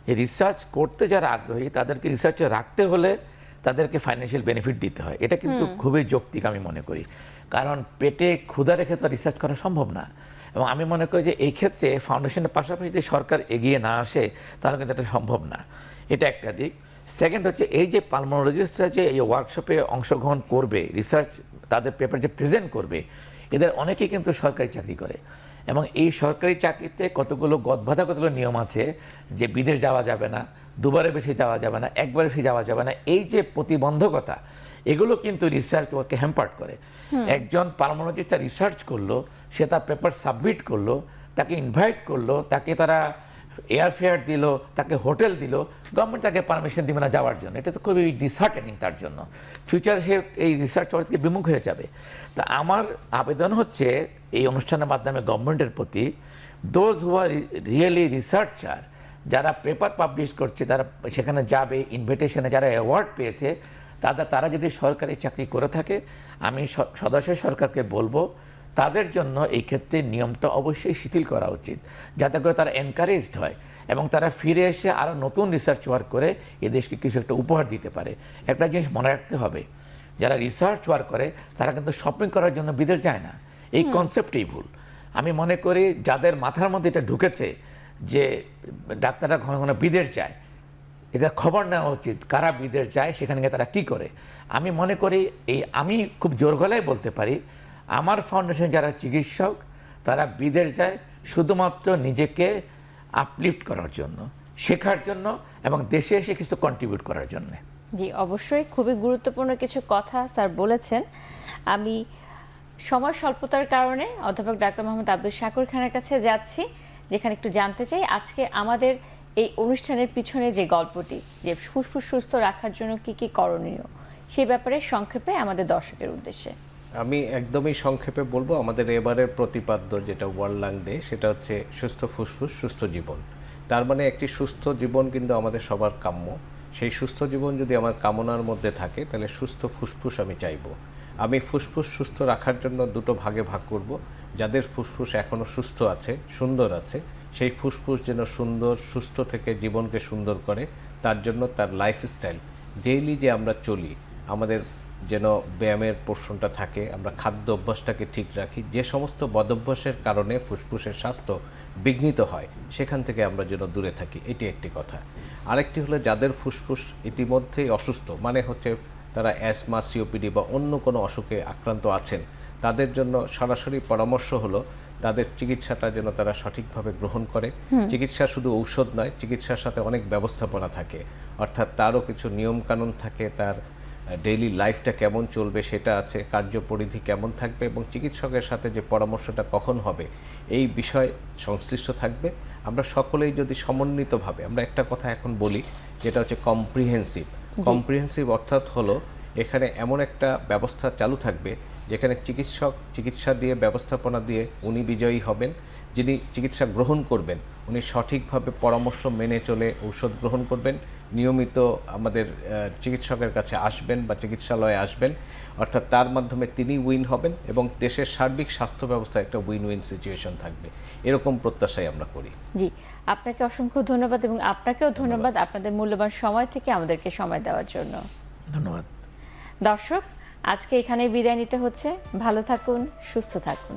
যে রিসার্চ করতে যারা আগ্রহী তাদেরকে রিসার্চে রাখতে হলে তাদেরকে ফাইন্যান্সিয়াল বেনিফিট দিতে হয়। এটা কিন্তু খুবই যৌক্তিক আমি মনে করি, কারণ পেটে ক্ষুধা রেখে তো রিসার্চ করা সম্ভব না। এবং আমি মনে করি যে এই ক্ষেত্রে ফাউন্ডেশনের পাশাপাশি যদি সরকার এগিয়ে না আসে তাহলে কিন্তু এটা সম্ভব না। এটা একটা দিক। সেকেন্ড হচ্ছে, এই যে পালমোলজিস্টরা যে এই ওয়ার্কশপে অংশগ্রহণ করবে, রিসার্চ তাদের পেপার যে প্রেজেন্ট করবে, এদের অনেকেই কিন্তু সরকারি চাকরি করে, এবং এই সরকারি চাকরিতে কতগুলো গদবাঁধা কতগুলো নিয়ম আছে, যে বিদেশ যাওয়া যাবে না, দুবারের বেশি যাওয়া যাবে না, একবারের বেশি যাওয়া যাবে না। এই যে প্রতিবন্ধকতা, এগুলো কিন্তু রিসার্চ ওয়ার্ককে হ্যাম্পার্ড করে। একজন পালমোলজিস্ট তার রিসার্চ করলো, সে তার পেপার সাবমিট করলো, তাকে ইনভাইট করলো, তাকে তারা এয়ারফেয়ার দিল, তাকে হোটেল দিল, গভর্নমেন্ট তাকে পারমিশন দিবে না যাওয়ার জন্য। এটা তো খুবই ডিসহার্টেনিং তার জন্য। ফিউচারে সে এই রিসার্চ ওয়ার্ক থেকে বিমুখ হয়ে যাবে। তা আমার আবেদন হচ্ছে এই অনুষ্ঠানের মাধ্যমে গভর্নমেন্টের প্রতি, those who are really researcher, যারা পেপার পাবলিশ করছে তারা সেখানে যাবে, ইনভিটেশনে যারা অ্যাওয়ার্ড পেয়েছে, তারা যদি সরকারি চাকরি করে থাকে, আমি সদস্য সরকারকে বলবো তাদের জন্য এই ক্ষেত্রে নিয়মটা অবশ্যই শিথিল করা উচিত, যাতে করে তারা এনকারেজড হয় এবং তারা ফিরে এসে আরও নতুন রিসার্চ ওয়ার্ক করে এদেশকে কিছু একটা উপহার দিতে পারে। একটা জিনিস মনে রাখতে হবে, যারা রিসার্চ ওয়ার্ক করে তারা কিন্তু শপিং করার জন্য বিদেশ যায় না, এই কনসেপ্টই ভুল। আমি মনে করি যাদের মাথার মধ্যে এটা ঢুকেছে যে ডাক্তাররা ঘন ঘন বিদেশ যায়, এটা খবর নেওয়া উচিত কারা বিদেশ যায়, সেখানে গিয়ে তারা কী করে। আমি মনে করি আমি খুব জোর গলায় বলতে পারি, আমার ফাউন্ডেশন যারা চিকিৎসক তারা বিদেশ যায় শুধুমাত্র নিজেকে আপলিফট করার জন্য, শেখার জন্য এবং দেশে এসে কিছু কন্ট্রিবিউট করার জন্য। জি, অবশ্যই খুবই গুরুত্বপূর্ণ কিছু কথা স্যার বলেছেন। আমি সময় স্বল্পতার কারণে অধ্যাপক ডাক্তার মোহাম্মদ আব্দুল শাকুর খানের কাছে যাচ্ছি, যেখানে একটু জানতে চাই আজকে আমাদের এই অনুষ্ঠানের পিছনে যে গল্পটি, যে ফুসফুস সুস্থ রাখার জন্য কি কি করণীয়, সেই ব্যাপারে সংক্ষেপে আমাদের দর্শকের উদ্দেশ্যে। আমি একদমই সংক্ষেপে বলবো, আমাদের এবারের প্রতিপাদ্য যেটা ওয়ার্ল্ড লাং ডে, সেটা হচ্ছে সুস্থ ফুসফুস সুস্থ জীবন। তার মানে একটি সুস্থ জীবন কিন্তু আমাদের সবার কাম্য। সেই সুস্থ জীবন যদি আমার কামনার মধ্যে থাকে, তাহলে সুস্থ ফুসফুস আমি চাইবো। আমি ফুসফুস সুস্থ রাখার জন্য দুটো ভাগে ভাগ করব। যাদের ফুসফুস এখনও সুস্থ আছে, সুন্দর আছে, সেই ফুসফুস যেন সুন্দর সুস্থ থেকে জীবনকে সুন্দর করে, তার জন্য তার লাইফস্টাইল ডেইলি যে আমরা চলি, আমাদের যেন ব্যায়ামের পোর্শনটা থাকে, আমরা খাদ্য অভ্যাসটাকে ঠিক রাখি, যে সমস্ত বদভ্যাসের কারণে ফুসফুসের স্বাস্থ্য বিঘ্নিত হয় সেখান থেকে আমরা যেন দূরে থাকি, এটি একটি কথা। আরেকটি হলো যাদের ফুসফুস ইতিমধ্যেই অসুস্থ, মানে হচ্ছে তারা অ্যাসমা, সিওপিডি বা অন্য কোনো অসুখে আক্রান্ত আছেন, তাদের জন্য সরাসরি পরামর্শ হলো তাদের চিকিৎসাটা যেন তারা সঠিকভাবে গ্রহণ করে। চিকিৎসা শুধু ঔষধ নয়, চিকিৎসার সাথে অনেক ব্যবস্থাপনা থাকে, অর্থাৎ তারও কিছু নিয়মকানুন থাকে, তার ডেইলি লাইফটা কেমন চলবে সেটা আছে, কার্যপরিধি কেমন থাকবে এবং চিকিৎসকের সাথে যে পরামর্শটা কখন হবে এই বিষয় সংশ্লিষ্ট থাকবে। আমরা সকলেই যদি সমন্বিতভাবে, আমরা একটা কথা এখন বলি যেটা হচ্ছে কম্প্রিহেন্সিভ অর্থাৎ হলো এখানে এমন একটা ব্যবস্থা চালু থাকবে যেখানে চিকিৎসক চিকিৎসা দিয়ে, ব্যবস্থাপনা দিয়ে উনি বিজয়ী হবেন, যিনি চিকিৎসা গ্রহণ করবেন উনি সঠিকভাবে পরামর্শ মেনে চলে ঔষধ গ্রহণ করবেন, নিয়মিত আমাদের চিকিৎসকের কাছে আসবেন বা চিকিৎসালয়ে আসবেন, অর্থাৎ তার মাধ্যমে তিনি উইন হবেন এবং দেশের সার্বিক স্বাস্থ্য ব্যবস্থা একটা উইন উইন সিচুয়েশন থাকবে, এরকম প্রত্যাশাই আমরা করি। জি, আপনাকে অসংখ্য ধন্যবাদ এবং আপনাকেও ধন্যবাদ আপনাদের মূল্যবান সময় থেকে আমাদেরকে সময় দেওয়ার জন্য। ধন্যবাদ। দর্শক, আজকে এখানেই বিদায় নিতে হচ্ছে। ভালো থাকুন, সুস্থ থাকুন।